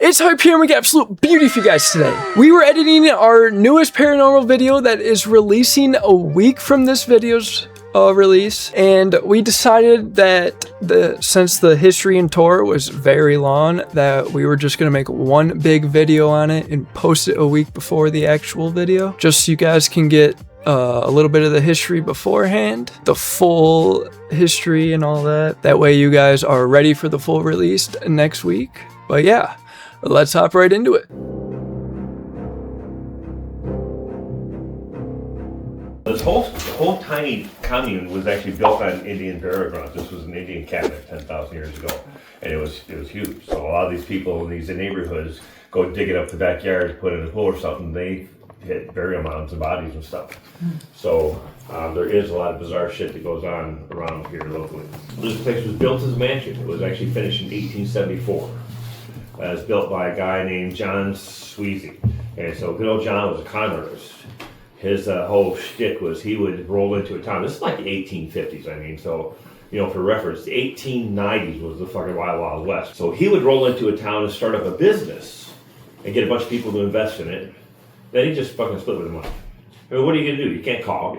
It's Hype here and we got absolute beauty for you guys today. We were editing our newest paranormal video that is releasing a week from this video's release, and we decided that since the history and tour was very long, that we were just gonna make one big video on it and post it a week before the actual video, just so you guys can get a little bit of the history beforehand, the full history and all that. That way you guys are ready for the full release next week. But yeah, let's hop right into it. This whole tiny commune was actually built on Indian burial grounds. This was an Indian cabin 10,000 years ago, and it was huge. So a lot of these people in these neighborhoods go dig it up the backyard, put it in a pool or something. They hit burial mounds and bodies and stuff. So there is a lot of bizarre shit that goes on around here locally. This place was built as a mansion. It was actually finished in 1874. It was built by a guy named John Sweezy. And so good old John was a con artist. His whole shtick was he would roll into a town. This is like the 1850s, I mean, so, you know, for reference, the 1890s was the fucking Wild Wild West. So he would roll into a town and start up a business and get a bunch of people to invest in it. Then he just fucking split with the money. I mean, what are you gonna do? You can't call.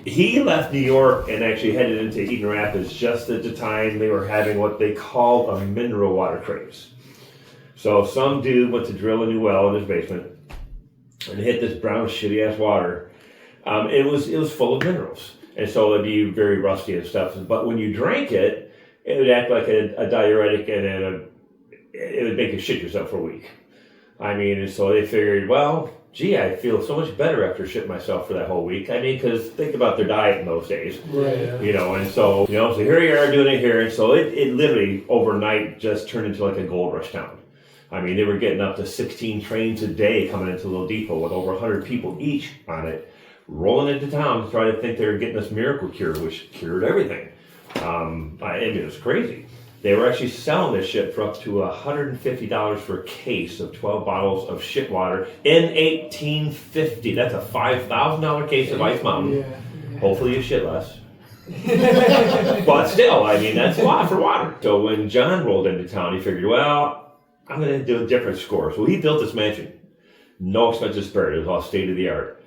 He left New York and actually headed into Eaton Rapids just at the time they were having what they call a mineral water craze. So some dude went to drill a new well in his basement and hit this brown shitty ass water. It was full of minerals, and so it'd be very rusty and stuff. But when you drank it, it would act like a diuretic, and it would make you shit yourself for a week. I mean, and so they figured, well, gee, I feel so much better after shitting myself for that whole week. I mean, because think about their diet in those days, Right. you know. And so, you know, so here you are doing it here, and so it literally overnight just turned into like a gold rush town. I mean, they were getting up to 16 trains a day coming into Little Depot with over 100 people each on it, rolling into town to try to think they were getting this miracle cure, which cured everything. I mean, it was crazy. They were actually selling this shit for up to $150 for a case of 12 bottles of shit water in 1850. That's a $5,000 case of Ice Mountain. Yeah. Hopefully you shit less. But still, I mean, that's a lot for water. So when John rolled into town, he figured, well, I'm going to do a different score. So he built this mansion. No expenses spared. It was all state of the art.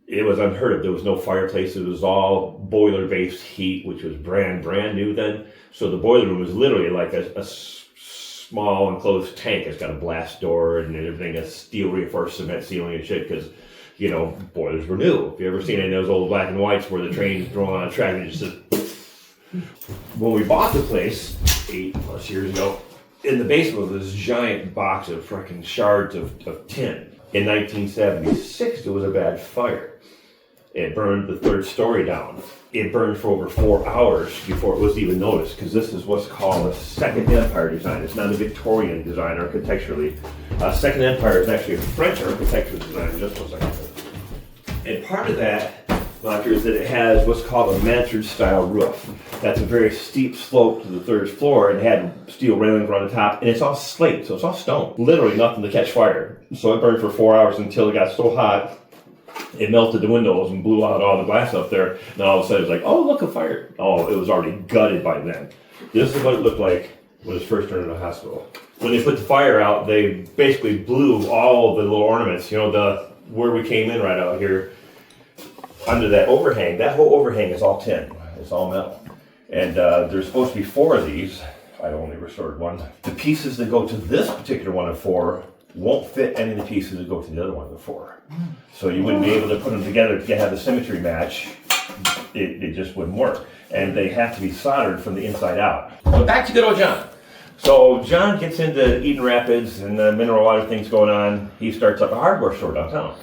It was unheard of. There was no fireplace. It was all boiler-based heat, which was brand new then. So the boiler room was literally like a small enclosed tank. It's got a blast door and everything, a steel reinforced cement ceiling and shit, because, you know, boilers were new. If you ever seen any of those old black and whites where the train's drawn on a track and it just says, when we bought the place 8+ years ago, in the basement was this giant box of freaking shards of tin. In 1976, there was a bad fire. It burned the third story down. It burned for over 4 hours before it was even noticed, because this is what's called a Second Empire design. It's not a Victorian design architecturally. Second Empire is actually a French architectural design. Just one second. And part of that, Roger, is that it has what's called a mansard style roof. That's a very steep slope to the third floor, and it had steel railings around the top, and it's all slate, so it's all stone. Literally nothing to catch fire. So it burned for 4 hours until it got so hot, it melted the windows and blew out all the glass up there. And then all of a sudden it was like, oh, look, a fire. Oh, it was already gutted by then. This is what it looked like when it was first turned into a hospital. When they put the fire out, they basically blew all the little ornaments, you know, where we came in right out here, under that overhang. That whole overhang is all tin. It's all metal. And there's supposed to be 4 of these. I only restored one. The pieces that go to this particular one of 4 won't fit any of the pieces that go to the other one of the 4. So you wouldn't be able to put them together to have the symmetry match. It just wouldn't work. And they have to be soldered from the inside out. But back to good old John. So John gets into Eaton Rapids and the mineral water thing's going on. He starts up a hardware store downtown.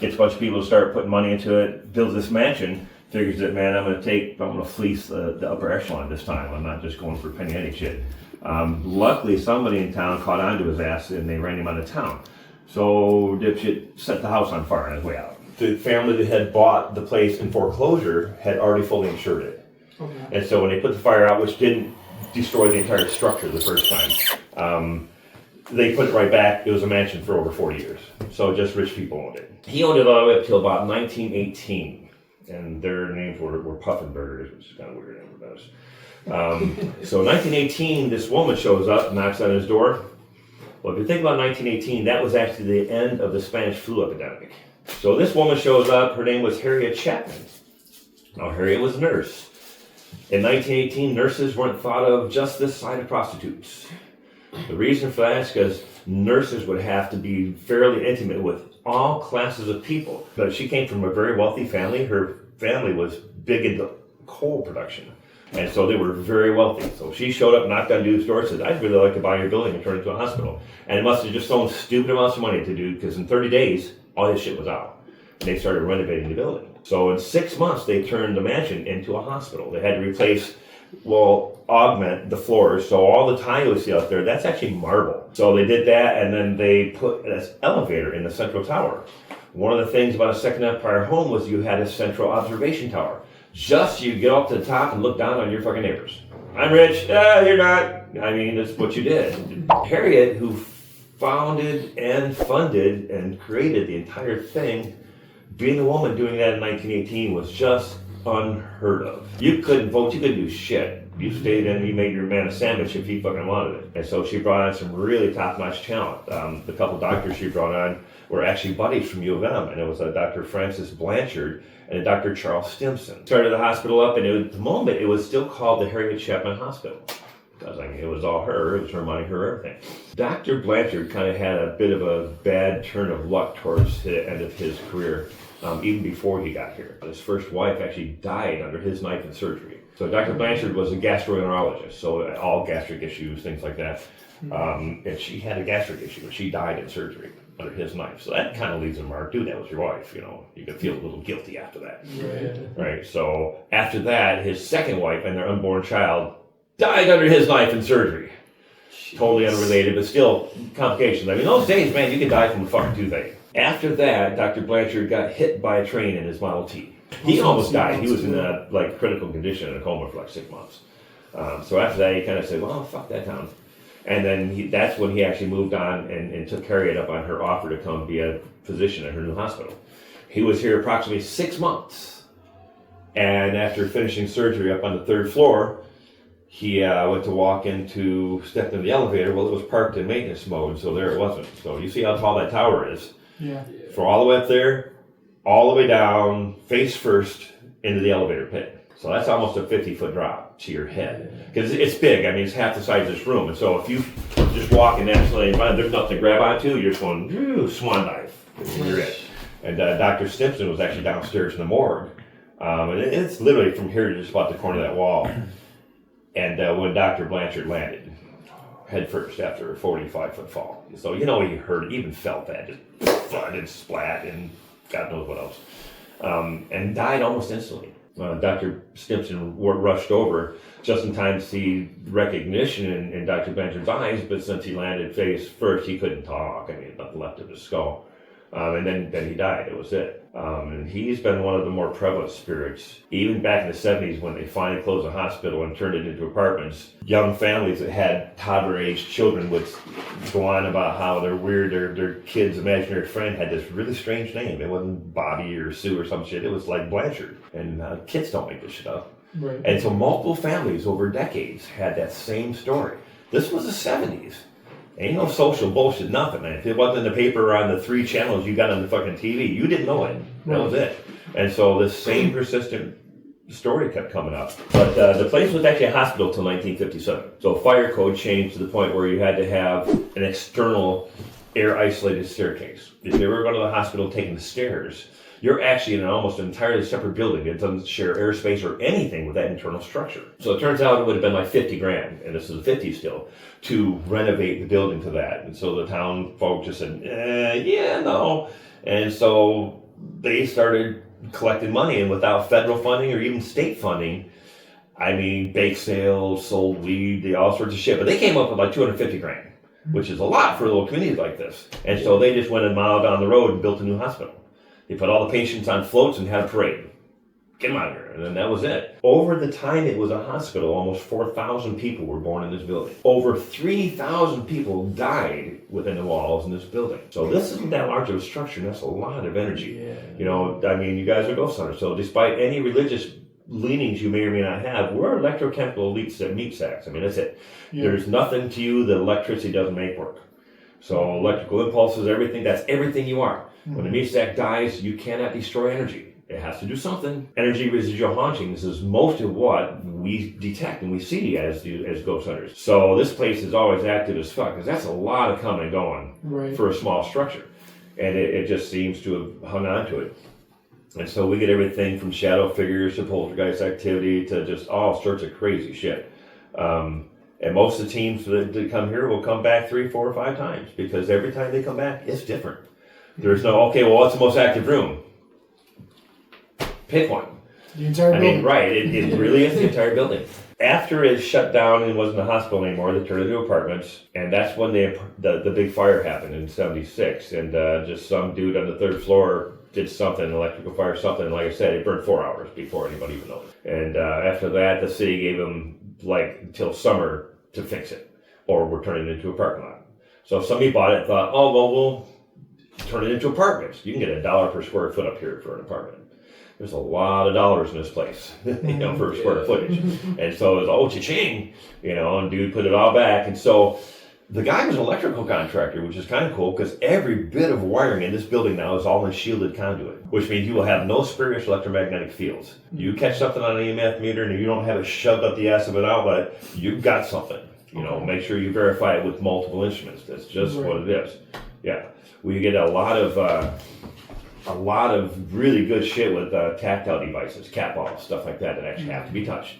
Gets a bunch of people to start putting money into it, builds this mansion, figures that, man, I'm going to fleece the upper echelon this time. I'm not just going for penny ante shit. Luckily, somebody in town caught on to his ass and they ran him out of town. So dipshit set the house on fire on his way out. The family that had bought the place in foreclosure had already fully insured it. Okay. And so when they put the fire out, which didn't destroy the entire structure the first time, they put it right back. It was a mansion for over 40 years. So just rich people owned it. He owned it all the way up till about 1918. And their names were Puffenbergers, which is kind of weird name for those. So in 1918, this woman shows up, knocks on his door. Well, if you think about 1918, that was actually the end of the Spanish flu epidemic. So this woman shows up. Her name was Harriet Chapman. Now, Harriet was a nurse. In 1918, nurses weren't thought of just this side of prostitutes. The reason for that is because nurses would have to be fairly intimate with all classes of people. But she came from a very wealthy family. Her family was big into coal production. And so they were very wealthy. So she showed up, knocked on dude's door, said, I'd really like to buy your building and turn it into a hospital. And it must have just thrown stupid amounts of money to do, because in 30 days, all this shit was out. And they started renovating the building. So in 6 months, they turned the mansion into a hospital. They had to replace, augment the floors. So all the tile you see out there, that's actually marble. So they did that, and then they put an elevator in the central tower. One of the things about a Second Empire home was you had a central observation tower. Just you get up to the top and look down on your fucking neighbors. I'm rich. You're not. I mean, that's what you did. Harriet, who founded and funded and created the entire thing, being a woman doing that in 1918 was just unheard of. You couldn't vote. You couldn't do shit. You stayed in, you made your man a sandwich if he fucking wanted it. And so she brought on some really top-notch talent. The couple doctors she brought on were actually buddies from U of M, and it was a Dr. Francis Blanchard and a Dr. Charles Stimson. Started the hospital up, and at the moment, it was still called the Harriet Chapman Hospital. Because, it was all her, it was her money, her everything. Dr. Blanchard kind of had a bit of a bad turn of luck towards the end of his career, even before he got here. His first wife actually died under his knife in surgery. So Dr. Blanchard was a gastroenterologist, so all gastric issues, things like that. And she had a gastric issue, and she died in surgery under his knife. So that kind of leaves a mark. Dude, that was your wife, you could feel a little guilty after that. Right. So after that, his second wife and their unborn child died under his knife in surgery. Jeez. Totally unrelated, but still complications. Those days, man, you could die from a fucking toothache. After that, Dr. Blanchard got hit by a train in his Model T. He almost died. He was in a critical condition in a coma for 6 months. So after that, he kind of said, well, fuck that town. And then that's when he actually moved on and took Harriet up on her offer to come be a physician at her new hospital. He was here approximately 6 months. And after finishing surgery up on the 3rd floor, he went to step into the elevator. Well, it was parked in maintenance mode, so there it wasn't. So you see how tall that tower is? Yeah. So all the way up there, all the way down, face first, into the elevator pit. So that's almost a 50-foot drop to your head. Because it's big. It's half the size of this room. And so if you just walk in that lane, there's nothing to grab onto, you're just going, swan dive. You're it. And Dr. Stimson was actually downstairs in the morgue. And it's literally from here to just about the corner of that wall. And when Dr. Blanchard landed, head first after a 45-foot fall. So he heard, even felt that, just thud and splat and God knows what else. And died almost instantly. Dr. Stimson rushed over just in time to see recognition in Dr. Blanchard's eyes, but since he landed face first, he couldn't talk. Nothing left of his skull. And then he died. It was it. And he's been one of the more prevalent spirits. Even back in the 70s when they finally closed the hospital and turned it into apartments, young families that had toddler-aged children would go on about how they're weird. Their kid's imaginary friend had this really strange name. It wasn't Bobby or Sue or some shit. It was like Blanchard. And kids don't make this shit up. Right. And so multiple families over decades had that same story. This was the 70s. Ain't no social bullshit, nothing, man. If it wasn't in the paper or on the 3 channels you got on the fucking TV, you didn't know it. That was it. And so this same persistent story kept coming up. But the place was actually a hospital till 1957. So fire code changed to the point where you had to have an external air-isolated staircase. If you ever go to the hospital taking the stairs, you're actually in an almost entirely separate building. It doesn't share airspace or anything with that internal structure. So it turns out it would have been like $50,000, and this is the 50s still, to renovate the building to that. And so the town folk just said, no. And so they started collecting money, and without federal funding or even state funding, bake sales, sold weed, all sorts of shit. But they came up with like $250,000, which is a lot for a little community like this. And so they just went a mile down the road and built a new hospital. They put all the patients on floats and had a parade. Get them out of here. And then that was it. Over the time it was a hospital, almost 4,000 people were born in this building. Over 3,000 people died within the walls in this building. So this isn't that large of a structure, and that's a lot of energy. Yeah. You guys are ghost hunters. So despite any religious leanings you may or may not have, we're electrochemical meat sacks. I mean, that's it. Yeah. There's nothing to you that electricity doesn't make work. So electrical impulses, everything, that's everything you are. When a meat sack dies, you cannot destroy energy. It has to do something. Energy residual hauntings is most of what we detect and we see as ghost hunters. So this place is always active as fuck, because that's a lot of coming and going for a small structure. And it just seems to have hung on to it. And so we get everything from shadow figures to poltergeist activity to just all sorts of crazy shit. And most of the teams that come here will come back 3, 4, or 5 times, because every time they come back, it's different. There's no, okay, well, what's the most active room? Pick one. The entire building. I mean, right, it really is the entire building. After it shut down and wasn't a hospital anymore, they turned it into apartments, and that's when the big fire happened in '76, and just some dude on the 3rd floor did something, electrical fire, something, and like I said, it burned 4 hours before anybody even noticed. And after that, the city gave them like until summer to fix it, or we're turning it into a parking lot. So if somebody bought it and thought, oh, well, we'll turn it into apartments. You can get $1 per square foot up here for an apartment. There's a lot of dollars in this place, for square footage. And so it was, oh, cha-ching, and dude put it all back. And so the guy was an electrical contractor, which is kind of cool, because every bit of wiring in this building now is all in shielded conduit, which means you will have no spurious electromagnetic fields. You catch something on an EMF meter and you don't have it shoved up the ass of an outlet, you've got something. Make sure you verify it with multiple instruments. That's just what it is. Yeah. We get a lot of really good shit with tactile devices, cat balls, stuff like that actually have to be touched.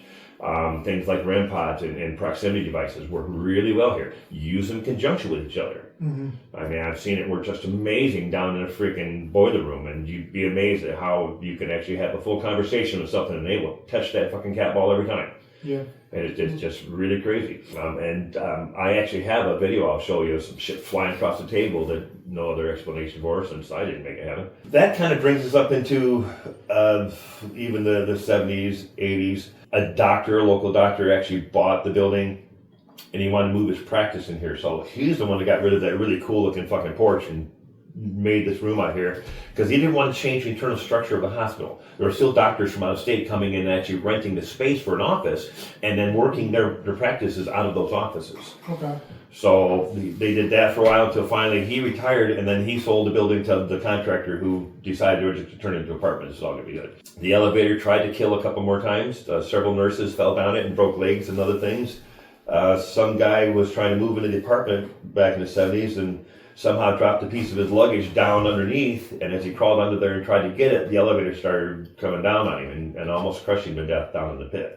Things like REM pods and proximity devices work really well here. Use them in conjunction with each other. I mean, I've seen it work just amazing down in a freaking boiler room, and you'd be amazed at how you can actually have a full conversation with something and they will touch that fucking cat ball every time. Yeah. And it's just really crazy. I actually have a video I'll show you, some shit flying across the table that no other explanation for, since I didn't make it happen. That kind of brings us up into even the 70s, 80s. A local doctor actually bought the building, and he wanted to move his practice in here. So he's the one that got rid of that really cool looking fucking porch and made this room out here, because he didn't want to change the internal structure of the hospital. There were still doctors from out of state coming in and actually renting the space for an office and then working their practices out of those offices. Okay. So they did that for a while until finally he retired, and then he sold the building to the contractor who decided to turn it into apartments. It's all going to be good. The elevator tried to kill a couple more times. Several nurses fell down it and broke legs and other things. Some guy was trying to move into the apartment back in the 70s and somehow dropped a piece of his luggage down underneath, and as he crawled under there and tried to get it, the elevator started coming down on him and almost crushed him to death down in the pit.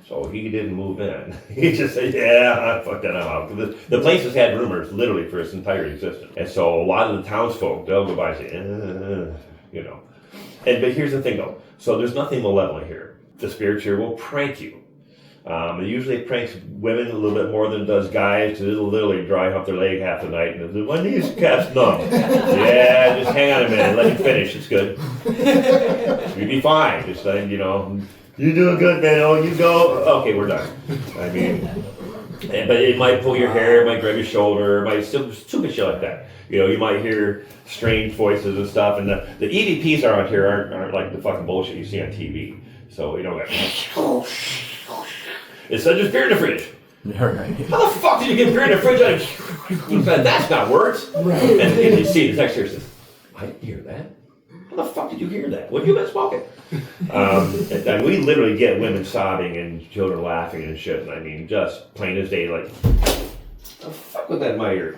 So he didn't move in. He just said, yeah, fuck that, I'm out. The place has had rumors literally for its entire existence. And so a lot of the townsfolk, they'll go by and say, But here's the thing though. So there's nothing malevolent here. The spirits here will prank you. It usually pranks women a little bit more than it does guys, because it'll literally dry up their leg half the night. And when these cats numb, yeah, just hang on a minute, let me finish. It's good. You'll be fine. Just you're doing good, man. Oh, you go. Okay, we're done. I mean, but it might pull your hair, it might grab your shoulder, it might stupid shit like that. You might hear strange voices and stuff. And the EVPs around here aren't like the fucking bullshit you see on TV. So it's just beer in the fridge. Right. How the fuck did you get beer in the fridge? That's not words. Right. And you see the text here says, I didn't hear that. How the fuck did you hear that? What have you been smoking? And we literally get women sobbing and children laughing and shit. And I mean, just plain as day, like, the fuck with that in my ear.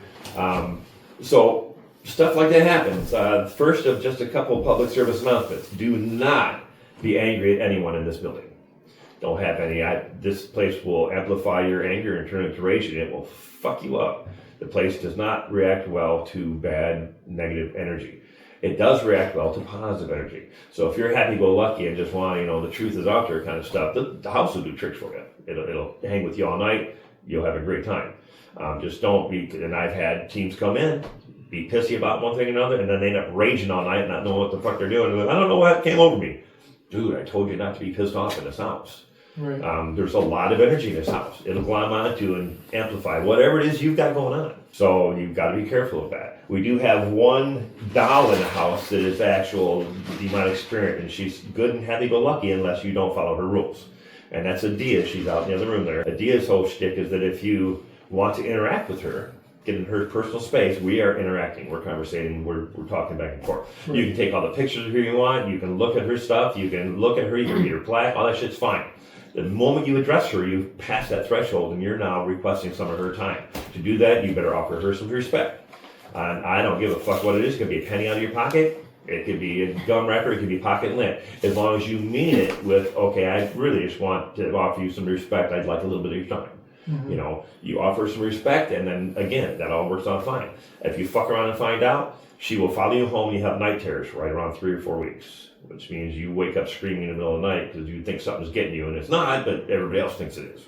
So stuff like that happens. First of just a couple of public service announcements. Do not be angry at anyone in this building. Don't have any. This place will amplify your anger and turn it into rage, and it will fuck you up. The place does not react well to bad, negative energy. It does react well to positive energy. So if you're happy-go-lucky and just want, the truth is out there kind of stuff, the house will do tricks for you. It'll hang with you all night. You'll have a great time. Just don't be. And I've had teams come in, be pissy about one thing or another, and then they end up raging all night, not knowing what the fuck they're doing. I don't know what came over me. Dude, I told you not to be pissed off in this house. Right. There's a lot of energy in this house. It'll glom onto and amplify whatever it is you've got going on. So you've got to be careful of that. We do have one doll in the house that is actual demonic spirit, and she's good and happy-go-lucky unless you don't follow her rules. And that's Adia. She's out in the other room there. Adia's whole shtick is that if you want to interact with her, get in her personal space, we are interacting, we're conversating, we're talking back and forth. Right. You can take all the pictures of her you want, you can look at her stuff, you can look at her, you can read her plaque, all that shit's fine. The moment you address her, you pass that threshold and you're now requesting some of her time. To do that, you better offer her some respect. And I don't give a fuck what it is. It could be a penny out of your pocket, it could be a gum wrapper, it could be pocket lint. As long as you mean it with, okay, I really just want to offer you some respect, I'd like a little bit of your time. Mm-hmm. You know, you offer some respect, and then again, that all works out fine. If you fuck around and find out, she will follow you home and you have night terrors right around 3 or 4 weeks, which means you wake up screaming in the middle of the night because you think something's getting you, and it's not, but everybody else thinks it is.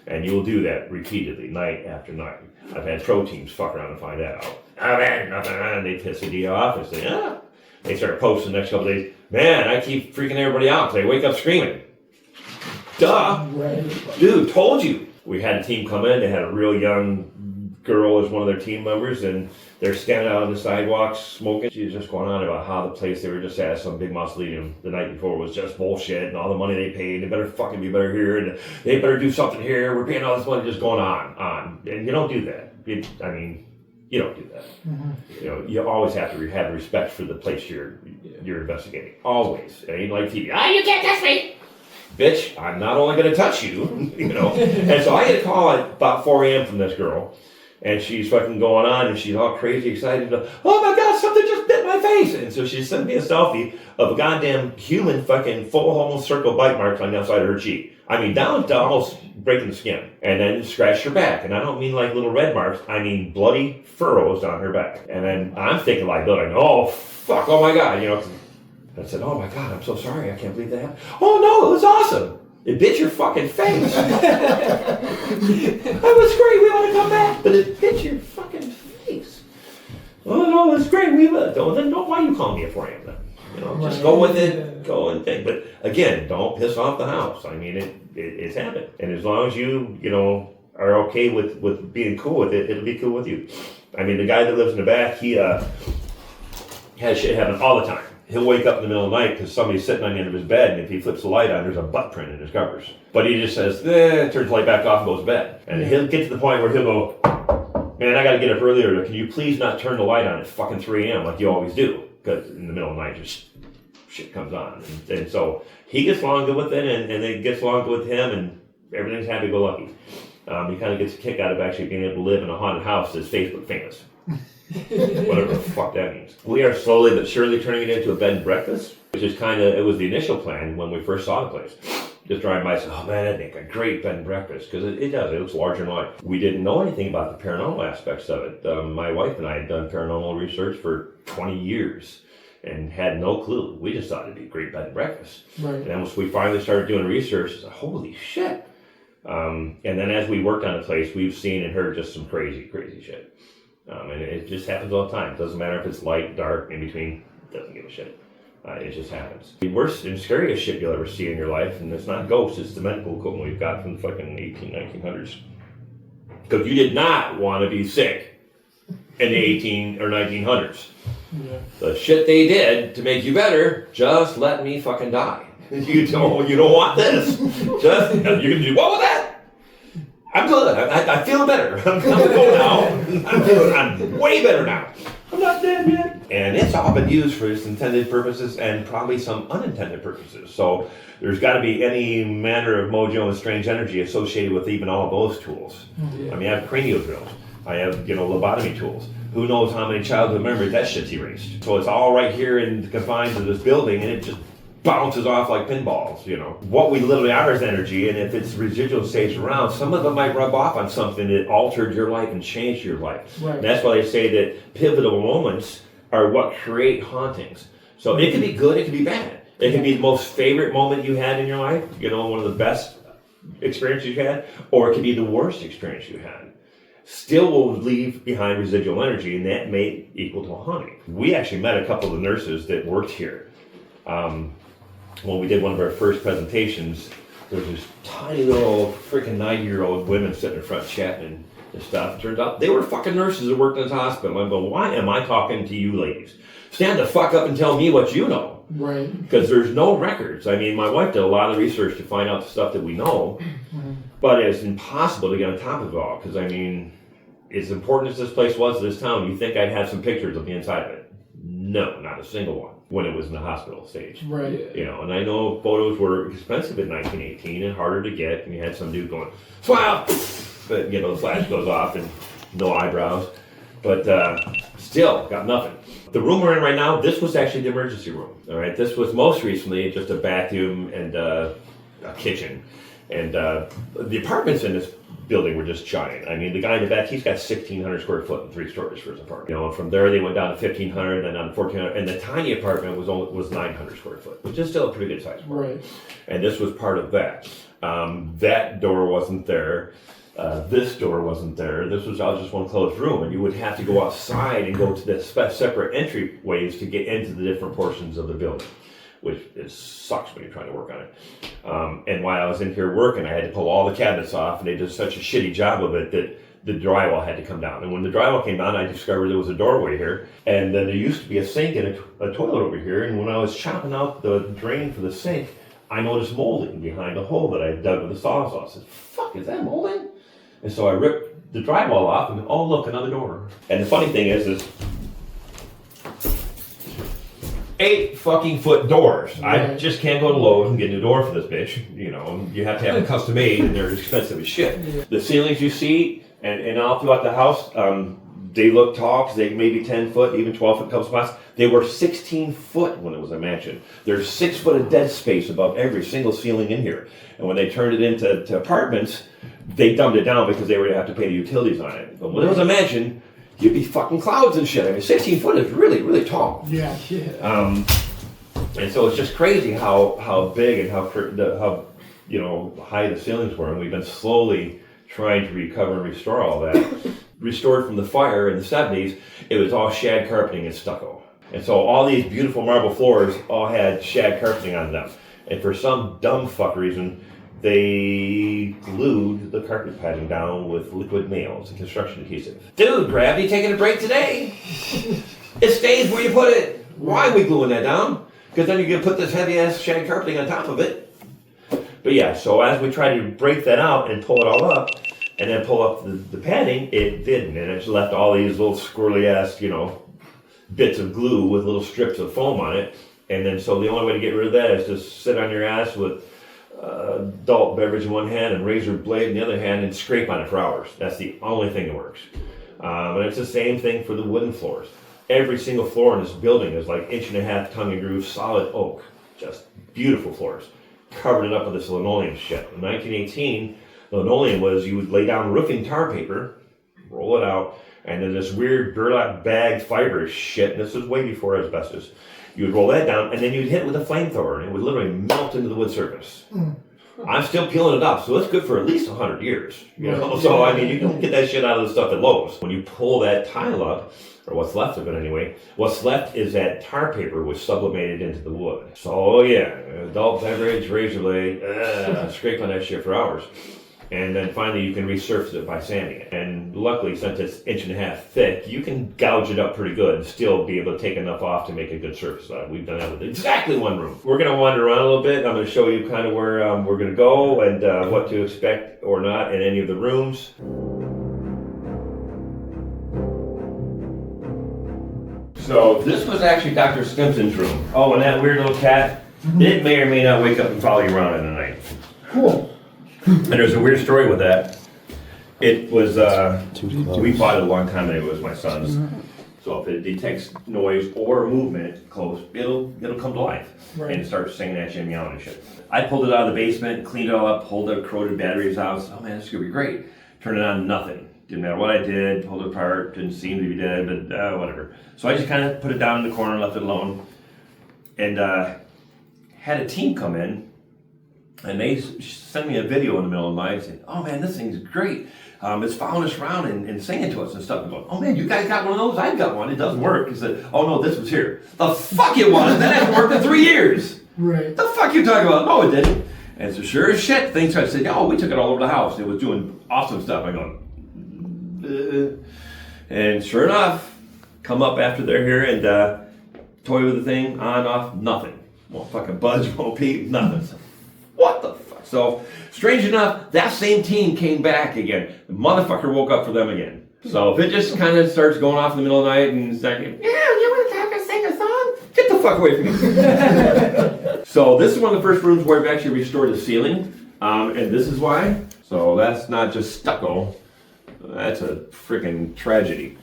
And you will do that repeatedly, night after night. I've had pro teams fuck around and find that out. I've had nothing, and they piss the D off and say, ah. They start posting the next couple days, man, I keep freaking everybody out because they wake up screaming. Duh. Right. Dude, told you. We had a team come in, they had a real young girl as one of their team members, and they're standing out on the sidewalks smoking. She was just going on about how the place they were just at, some big mausoleum the night before, was just bullshit, and all the money they paid, they better fucking be better here, and they better do something here, we're paying all this money, just going on. And you don't do that. You don't do that. Mm-hmm. You know, you always have to have respect for the place you're investigating. Always. It ain't like TV. You can't touch me! Bitch, I'm not only going to touch you, you know. And so I get a call at about 4 a.m. from this girl, and she's fucking going on, and she's all crazy excited. Oh my God, something just bit my face. And so she sent me a selfie of a goddamn human fucking full almost circle bite marks on the outside of her cheek. I mean, down to almost breaking the skin. And then scratched her back. And I don't mean like little red marks, I mean bloody furrows on her back. And then I'm thinking like, oh fuck, oh my God, you know. I said, oh my God, I'm so sorry, I can't believe that happened. Oh no, it was awesome. It bit your fucking face. That was great, we want to come back. But it bit your fucking face. Oh no, it was great, we will. Then why you call me at 4 a.m. then? You know, just go with it, go and think. But again, don't piss off the house. I mean, it's happened. And as long as you are okay with being cool with it, it'll be cool with you. I mean, the guy that lives in the back, he has shit happen all the time. He'll wake up in the middle of the night because somebody's sitting on the end of his bed, and if he flips the light on, there's a butt print in his covers. But he just says, turns the light back off and goes to bed. And he'll get to the point where he'll go, man, I got to get up earlier. Can you please not turn the light on at fucking 3 a.m. like you always do? Because in the middle of the night, just shit comes on. And so he gets along good with it, and it gets along good with him, and everything's happy-go-lucky. He kind of gets a kick out of actually being able to live in a haunted house that's Facebook famous. Whatever the fuck that means. We are slowly but surely turning it into a bed and breakfast, which is it was the initial plan when we first saw the place. Just driving by and said, oh man, that'd make a great bed and breakfast, because it does, it looks larger than life. We didn't know anything about the paranormal aspects of it. My wife and I had done paranormal research for 20 years and had no clue. We just thought it'd be a great bed and breakfast. Right. And then once we finally started doing research, I said, holy shit. And then as we worked on the place, we've seen and heard just some crazy, crazy shit. And it just happens all the time. It doesn't matter if it's light, dark, in between. It doesn't give a shit. It just happens. The worst and scariest shit you'll ever see in your life, and it's not ghosts, it's the medical equipment we've got from the fucking 1900s. Because you did not want to be sick in the 18 or 1900s. Yeah. The shit they did to make you better, just let me fucking die. You don't want this. Just, you're going to do what with that? I'm good. I feel better. I'm going now. I'm way better now. I'm not dead yet. And it's all been used for its intended purposes and probably some unintended purposes. So there's got to be any manner of mojo and strange energy associated with even all of those tools. Yeah. I mean, I have cranial drills. I have, lobotomy tools. Who knows how many childhood memories that shit's erased. So it's all right here in the confines of this building, and it just bounces off like pinballs, What we literally are is energy, and if its residual stays around, some of it might rub off on something that altered your life and changed your life. Right. And that's why they say that pivotal moments are what create hauntings. So it can be good, it can be bad. It can be the most favorite moment you had in your life, one of the best experiences you had, or it can be the worst experience you had. Still will leave behind residual energy, and that may equal to a haunting. We actually met a couple of the nurses that worked here. When we did one of our first presentations, there's this tiny little freaking 90-year-old women sitting in front chatting and stuff. It turns out they were fucking nurses that worked in this hospital. I'm going, why am I talking to you ladies? Stand the fuck up and tell me what you know. Right. Because there's no records. I mean, my wife did a lot of research to find out the stuff that we know, but it's impossible to get on top of it all. Because, I mean, as important as this place was, this town, you think I'd have some pictures of the inside of it. No, not a single one when it was in the hospital stage. Right. You know, and I know photos were expensive in 1918 and harder to get, and you had some dude going, swab! But, you know, the flash goes off and no eyebrows. But still, got nothing. The room we're in right now, this was actually the emergency room. All right, this was most recently just a bathroom and a kitchen. And the apartments in this building were just giant. I mean, the guy in the back, he's got 1,600 square foot and 3 stories for his apartment. You know, and from there they went down to 1,500, then down to 1,400, and the tiny apartment was 900 square foot, which is still a pretty good size apartment. Right. And this was part of that. That door wasn't there. This door wasn't there. This was all just one closed room, and you would have to go outside and go to the separate entryways to get into the different portions of the building, which sucks when you're trying to work on it. And while I was in here working, I had to pull all the cabinets off, and they did such a shitty job of it that the drywall had to come down. And when the drywall came down, I discovered there was a doorway here, and then there used to be a sink and a toilet over here. And when I was chopping out the drain for the sink, I noticed molding behind the hole that I dug with the sawzall. I said, "Fuck, is that molding?" And so I ripped the drywall off, and oh look, another door. And the funny thing is 8 fucking foot doors. Right. I just can't go to Lowe's and get a new door for this bitch. You know, you have to have it custom made, and they're expensive as shit. Yeah. The ceilings you see, and all throughout the house, they look tall because they may be 10 foot, even 12 foot in a couple spots. They were 16 foot when it was a mansion. There's 6 foot of dead space above every single ceiling in here. And when they turned it into apartments, they dumbed it down because they were going to have to pay the utilities on it. But when it was a mansion, you'd be fucking clouds and shit. I mean, 16 foot is really, really tall. Yeah. And so it's just crazy how big and how you know, high the ceilings were. And we've been slowly trying to recover and restore all that. Restored from the fire in the 70s, it was all shag carpeting and stucco. And so all these beautiful marble floors all had shag carpeting on them. And for some dumb fuck reason, they glued the carpet padding down with liquid nails and construction adhesive. Dude, Gravity taking a break today? It stays where you put it. Why are we gluing that down? Because then you're going to put this heavy ass shag carpeting on top of it. But yeah, so as we try to break that out and pull it all up, and then pull up the padding, it didn't. And it just left all these little squirrely ass, you know, bits of glue with little strips of foam on it. And then so the only way to get rid of that is to sit on your ass with adult beverage in one hand and razor blade in the other hand and scrape on it for hours. That's the only thing that works. And it's the same thing for the wooden floors. Every single floor in this building is like 1.5 inch tongue and groove solid oak. Just beautiful floors. Covered it up with this linoleum shit. In 1918, linoleum was you would lay down roofing tar paper, roll it out, and then this weird burlap bag fiber shit, and this was way before asbestos. You would roll that down, and then you'd hit it with a flamethrower, and it would literally melt into the wood surface. I'm still peeling it off, so it's good for at least 100 years. You know, so I mean, you don't get that shit out of the stuff at Lowe's. When you pull that tile up, or what's left of it anyway, what's left is that tar paper which sublimated into the wood. So yeah, adult beverage, razor blade, scrape on that shit for hours. And then finally you can resurface it by sanding it. And luckily, since it's 1.5 inches thick, you can gouge it up pretty good and still be able to take enough off to make a good surface. We've done that with exactly one room. We're going to wander around a little bit. I'm going to show you kind of where we're going to go and what to expect or not in any of the rooms. So this was actually Dr. Stimson's room. Oh, and that weird little cat, it may or may not wake up and follow you around in the night. Cool. And there's a weird story with that. It was, we bought it a long time ago, it was my son's. So if it detects noise or movement close, it'll come to life. Right. And start singing at you and meowing and shit. I pulled it out of the basement, cleaned it all up, pulled the corroded batteries out. Oh man, this is gonna be great. Turned it on, nothing. Didn't matter what I did, pulled it apart, didn't seem to be dead, but whatever. So I just kind of put it down in the corner, left it alone. And had a team come in, and they sent me a video in the middle of the night saying, oh man, this thing's great. It's following us around and singing to us and stuff. I'm going, oh man, you guys got one of those? I've got one. It doesn't work. He said, oh no, this was here. The fuck it was? That hasn't worked in 3 years. Right. The fuck you talking about? No, it didn't. And so sure as shit, things started saying, oh, we took it all over the house. It was doing awesome stuff. I go, and sure enough, come up after they're here and toy with the thing, on, off, nothing. Won't fucking budge, won't peep, nothing. So, what the fuck? So, strange enough, that same team came back again. The motherfucker woke up for them again. So if it just kind of starts going off in the middle of the night and it's like, yeah, you want to have to sing a song? Get the fuck away from me. So this is one of the first rooms where we've actually restored the ceiling. And this is why. So that's not just stucco. That's a freaking tragedy.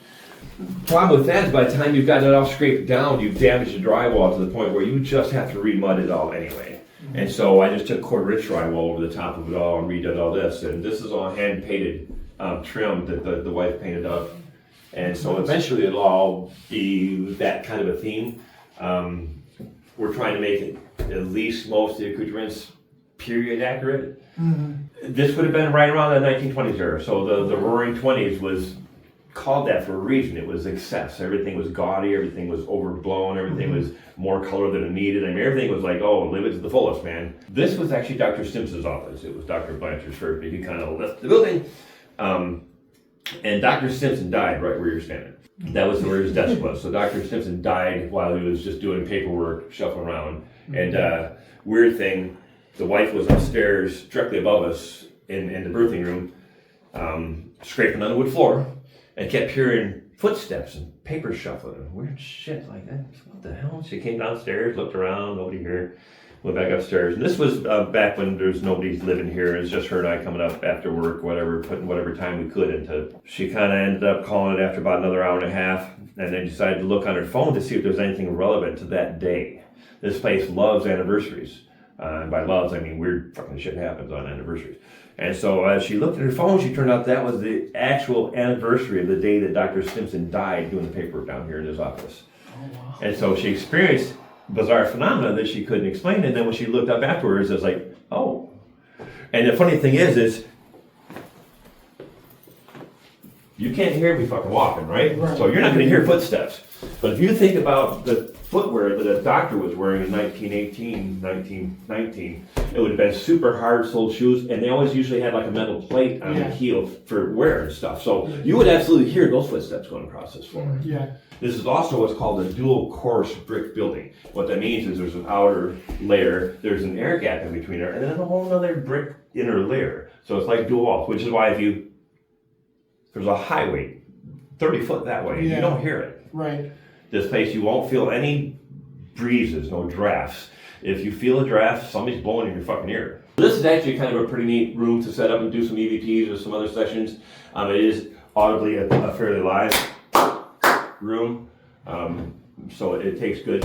Problem with that is by the time you've got it all scraped down, you've damaged the drywall to the point where you just have to remud it all anyway. And so I just took quarter-inch drywall over the top of it all and redid all this. And this is all hand-painted trim that the wife painted up. And so eventually it'll all be that kind of a theme. We're trying to make it at least most of the accoutrements period accurate. This would have been right around the 1920s era. So the Roaring 20s was called that for a reason. It was excess. Everything was gaudy, everything was overblown, everything was more color than it needed. I mean, everything was like, oh, live it to the fullest, man. This was actually Dr. Stimson's office. It was Dr. Blanchard's first. He kind of left the building. And Dr. Stimson died right where you're standing. That was where his desk was. So Dr. Stimson died while he was just doing paperwork, shuffling around. And weird thing, the wife was upstairs directly above us in the birthing room, scraping on the wood floor, and kept hearing footsteps and paper shuffling and weird shit like that. What the hell? She came downstairs, looked around, nobody here, went back upstairs. And this was back when there's nobody living here. It was just her and I coming up after work, whatever, putting whatever time we could into. She kind of ended up calling it after about another hour and a half, and then decided to look on her phone to see if there's anything relevant to that day. This place loves anniversaries. And by loves, I mean weird fucking shit happens on anniversaries. And so as she looked at her phone, she turned out that was the actual anniversary of the day that Dr. Stimson died doing the paperwork down here in his office. Oh, wow. And so she experienced bizarre phenomena that she couldn't explain. And then when she looked up afterwards, it was like, oh. And the funny thing is you can't hear me fucking walking, right? So you're not going to hear footsteps. But if you think about the footwear that a doctor was wearing in 1918, 1919, it would have been super hard-soled shoes, and they always usually had like a metal plate on the heel for wear and stuff. So you would absolutely hear those footsteps going across this floor. Yeah. This is also what's called a dual-course brick building. What that means is there's an outer layer, there's an air gap in between there, and then a whole other brick inner layer. So it's like dual walls, which is why there's a highway 30 foot that way, you don't hear it. Right. This place, you won't feel any breezes, no drafts. If you feel a draft, somebody's blowing in your fucking ear. This is actually kind of a pretty neat room to set up and do some EVPs or some other sessions. It is audibly a fairly live room. So it takes good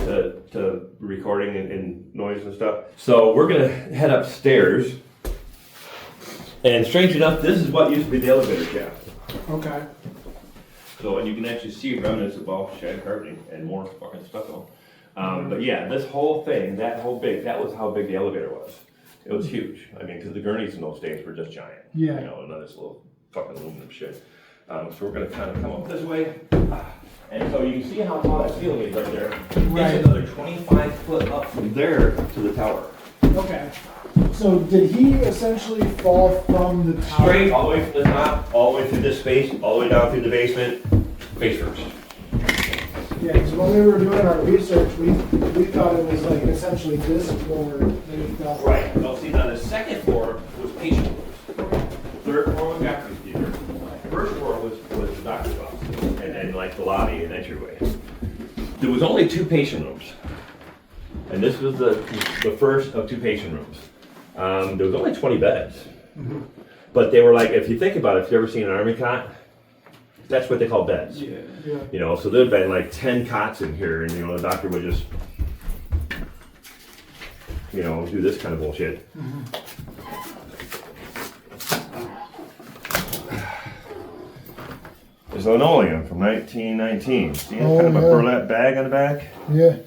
to recording and noise and stuff. So we're gonna head upstairs. And strange enough, this is what used to be the elevator shaft. Okay. So, and you can actually see remnants of all shed carpeting and more fucking stucco. But yeah, this whole thing, that was how big the elevator was. It was huge. I mean, because the gurneys in those days were just giant. Yeah. You know, and this little fucking aluminum shit. So we're gonna kind of come up this way. And so you can see how tall that ceiling is right there. Right. It's another 25 foot up from there to the tower. Okay. So did he essentially fall from the tower? Straight, all the way from the top, all the way through this space, all the way down through the basement, face first. Yeah, because when we were doing our research, we thought it was like essentially this floor that he fell from. Right. Well, see, now the second floor was patient rooms. Third floor was Godfrey's theater. First floor was the doctor's office, and then like the lobby and entryway. There was only 2 patient rooms, and this was the first of 2 patient rooms. There was only 20 beds, but they were like, if you think about it, if you've ever seen an army cot, that's what they call beds. Yeah. You know, so there'd been like 10 cots in here, and you know, the doctor would just, you know, do this kind of bullshit. There's linoleum from 1919. See, kind of a burlap bag on the back. Yeah.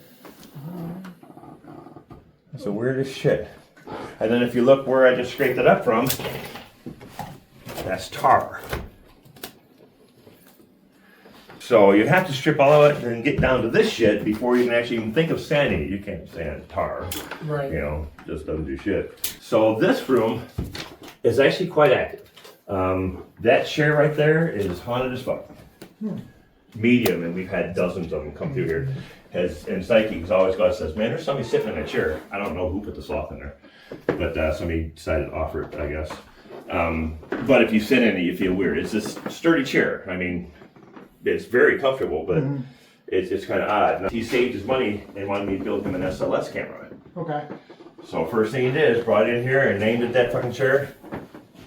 It's the weirdest shit. And then if you look where I just scraped it up from, that's tar. So you have to strip all of it and get down to this shit before you can actually even think of sanding it. You can't sand tar. Right. You know, just doesn't do shit. So this room is actually quite active. That chair right there is haunted as fuck. Medium, and we've had dozens of them come through here. And Psyche's always got says, man, there's somebody sitting in that chair. I don't know who put the sloth in there, but somebody decided to offer it, I guess. But if you sit in it, you feel weird. It's this sturdy chair. I mean, it's very comfortable, but it's kind of odd. Now, he saved his money and wanted me to build him an SLS camera. Okay. So first thing he did is brought it in here and named it that fucking chair.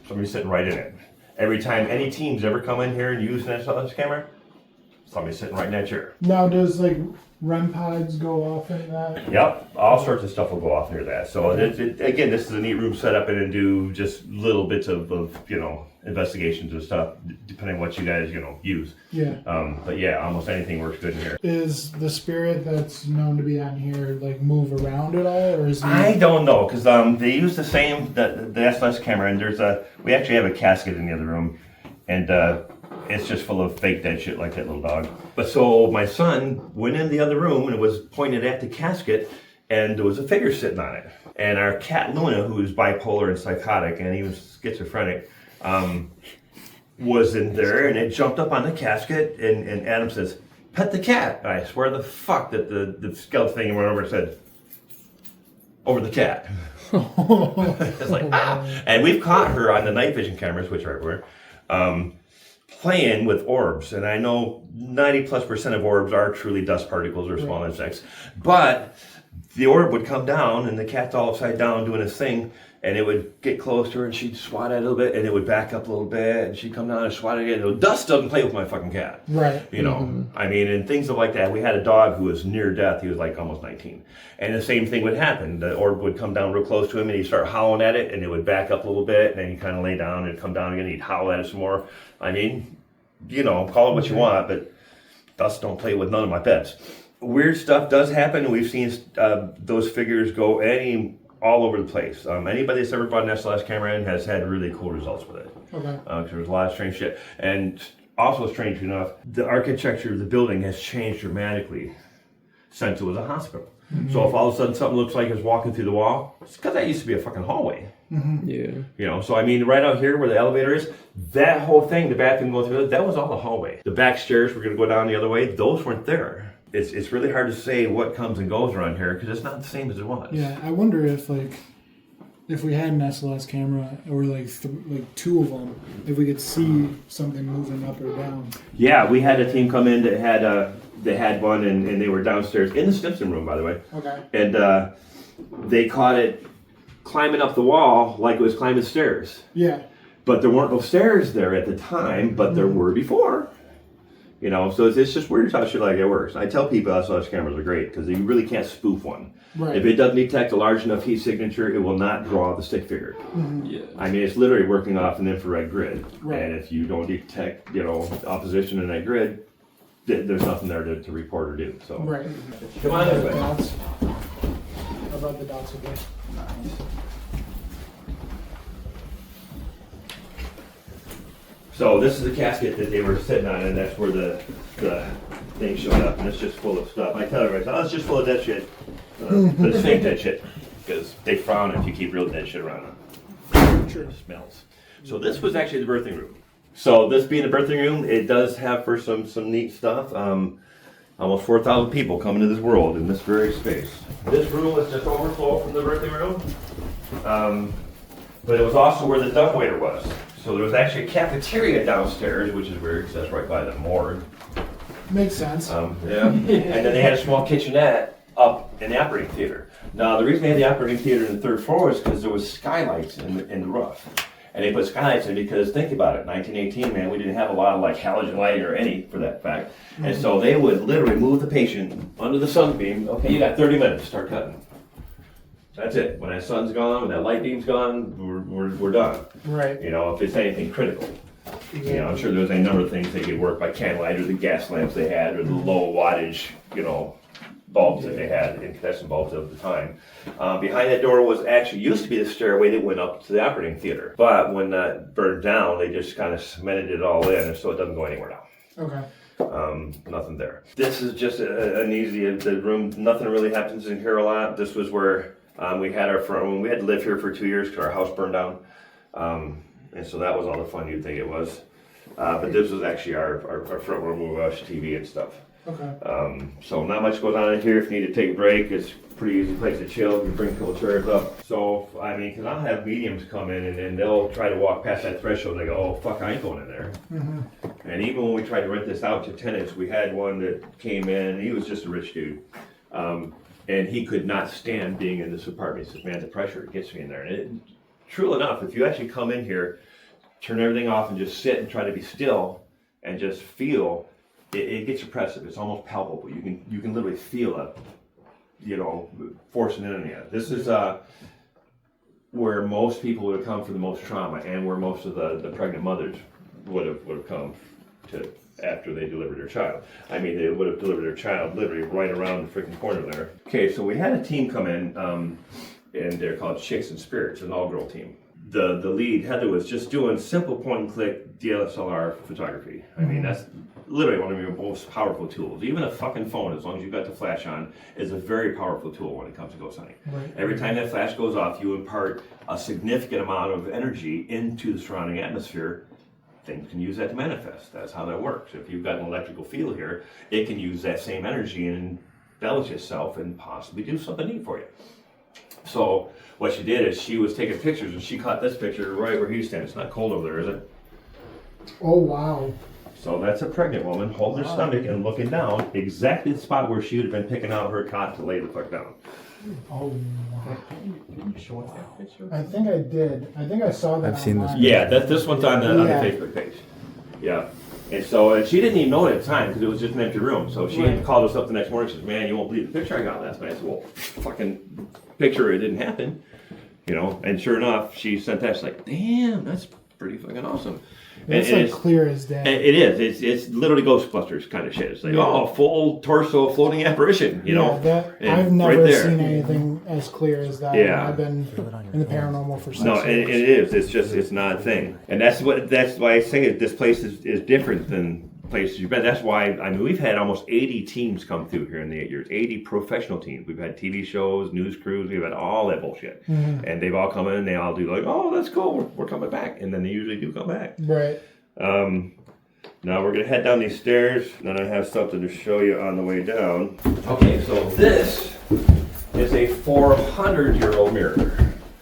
Somebody's sitting right in it. Every time any teams ever come in here and use an SLS camera, somebody's sitting right in that chair. Now, does like REM pods go off in that? Yep, all sorts of stuff will go off near that. So again, this is a neat room set up and do just little bits of you know, investigations and stuff, depending on what you guys, you know, use. Yeah. But yeah, almost anything works good in here. Is the spirit that's known to be on here like move around at all, or is he... I don't know, because they use the same the SLS camera, and we actually have a casket in the other room, and it's just full of fake dead shit like that little dog. But so my son went in the other room and it was pointed at the casket, and there was a figure sitting on it. And our cat Luna, who is bipolar and psychotic, and he was schizophrenic, was in there, and it jumped up on the casket, and Adam says, "Pet the cat." And I swear the fuck that the skeleton thing went over and said, "Over the cat." It's like, ah! And we've caught her on the night vision cameras, which are everywhere, playing with orbs. And I know 90+% of orbs are truly dust particles or small insects, but the orb would come down and the cat's all upside down doing his thing, and it would get close to her and she'd swat at it a little bit, and it would back up a little bit and she'd come down and swat it again. So dust doesn't play with my fucking cat. Right. You know, I mean, and things like that. We had a dog who was near death. He was like almost 19. And the same thing would happen. The orb would come down real close to him and he'd start howling at it, and it would back up a little bit, and then he'd kind of lay down and it'd come down again and he'd howl at it some more. I mean, you know, call it what you want, but dust don't play with none of my pets. Weird stuff does happen, and we've seen those figures go all over the place. Anybody that's ever brought an SLS camera in has had really cool results with it. Okay. Because there's a lot of strange shit. And also, strange enough, the architecture of the building has changed dramatically since it was a hospital. So if all of a sudden something looks like it's walking through the wall, it's because that used to be a fucking hallway. Yeah. You know, so I mean, right out here where the elevator is, that whole thing, the bathroom going through, that was all the hallway. The back stairs were going to go down the other way, those weren't there. It's really hard to say what comes and goes around here because it's not the same as it was. Yeah, I wonder if we had an SLS camera or like two of them, if we could see something moving up or down. Yeah, we had a team come in that had one, and they were downstairs in the Stimson room, by the way. Okay. And they caught it climbing up the wall like it was climbing stairs. Yeah. But there weren't no stairs there at the time, but there were before. You know, so it's just weird how shit like that works. I tell people SLS cameras are great because you really can't spoof one. Right. If it doesn't detect a large enough heat signature, it will not draw the stick figure. Yeah. I mean, it's literally working off an infrared grid. Right. And if you don't detect, you know, opposition in that grid, there's nothing there to report or do. So. Right. Come on this way. Dots. How about the dots again? Nice. So this is the casket that they were sitting on, and that's where the thing showed up, and it's just full of stuff. I tell everybody, oh, it's just full of dead shit. But it's fake dead shit, because they frown if you keep real dead shit around them. Sure. It smells. So this was actually the birthing room. So this being the birthing room, it does have for some neat stuff. Almost 4,000 people come into this world in this very space. This room was just overflow from the birthing room, but it was also where the dumbwaiter was. So there was actually a cafeteria downstairs, which is weird because that's right by the morgue. Makes sense. Yeah. And then they had a small kitchenette up in the operating theater. Now, the reason they had the operating theater in the third floor is because there was skylights in the roof. And they put skylights in because, think about it, 1918, man, we didn't have a lot of like halogen light or any for that fact. And so they would literally move the patient under the sunbeam. Okay, you got 30 minutes, start cutting. That's it. When that sun's gone, when that light beam's gone, we're done. Right. You know, if it's anything critical. Exactly. You know, I'm sure there was a number of things that could work by candlelight or the gas lamps they had or the low wattage, you know, bulbs that they had, incandescent bulbs of the time. Behind that door was actually used to be the stairway that went up to the operating theater. But when that burned down, they just kind of cemented it all in so it doesn't go anywhere now. Okay. Nothing there. This is just an easy, the room, nothing really happens in here a lot. This was where we had our front, we had to live here for 2 years because our house burned down. And so that was all the fun you'd think it was. But this was actually our front room where we watched TV and stuff. Okay. So not much goes on in here. If you need to take a break, it's a pretty easy place to chill. You bring a couple chairs up. So, I mean, because I'll have mediums come in and they'll try to walk past that threshold and they go, oh, fuck, I ain't going in there. Mm-hmm. And even when we tried to rent this out to tenants, we had one that came in, he was just a rich dude. And he could not stand being in this apartment. He says, man, the pressure gets me in there. And true enough, if you actually come in here, turn everything off and just sit and try to be still and just feel, it gets oppressive. It's almost palpable. You can literally feel it, forcing it in you. This is where most people would have come for the most trauma, and where most of the pregnant mothers would have come to after they delivered their child. I mean, they would have delivered their child literally right around the freaking corner there. Okay, so we had a team come in, and they're called Chicks and Spirits, an all-girl team. The lead, Heather, was just doing simple point-and-click DSLR photography. I mean, that's literally one of your most powerful tools. Even a fucking phone, as long as you've got the flash on, is a very powerful tool when it comes to ghost hunting. Right. Every time that flash goes off, you impart a significant amount of energy into the surrounding atmosphere. Things can use that to manifest. That's how that works. If you've got an electrical field here, it can use that same energy and embellish itself and possibly do something neat for you. So what she did is she was taking pictures, and she caught this picture right where he's standing. It's not cold over there, is it? Oh, wow. So that's a pregnant woman holding her stomach and looking down, exactly the spot where she would have been picking out her cot to lay the fuck down. Oh, wow. Did you show us that picture? I think I did. I think I saw that. I've seen this. Yeah, this one's on the Facebook page. Yeah. And so she didn't even know it at the time because it was just an empty room. So she called us up the next morning and says, man, you won't believe the picture I got last night. I said, well, fucking picture, it didn't happen. And sure enough, she sent that. She's like, damn, that's pretty fucking awesome. It's like clear as day. It is. It's literally Ghostbusters kind of shit. It's like, oh, full torso floating apparition, I've never right seen anything as clear as that. Yeah. I've been in the paranormal for 6 years. No, and it is. It's not a thing. And that's why I say this place is different than places you've been. That's why, I mean, we've had almost 80 teams come through here in the 8 years. 80 professional teams. We've had TV shows, news crews, we've had all that bullshit. Mm-hmm. And they've all come in and they all do like, oh, that's cool, we're coming back. And then they usually do come back. Right. Now we're gonna head down these stairs, and then I have something to show you on the way down. Okay, so this is a 400-year-old mirror.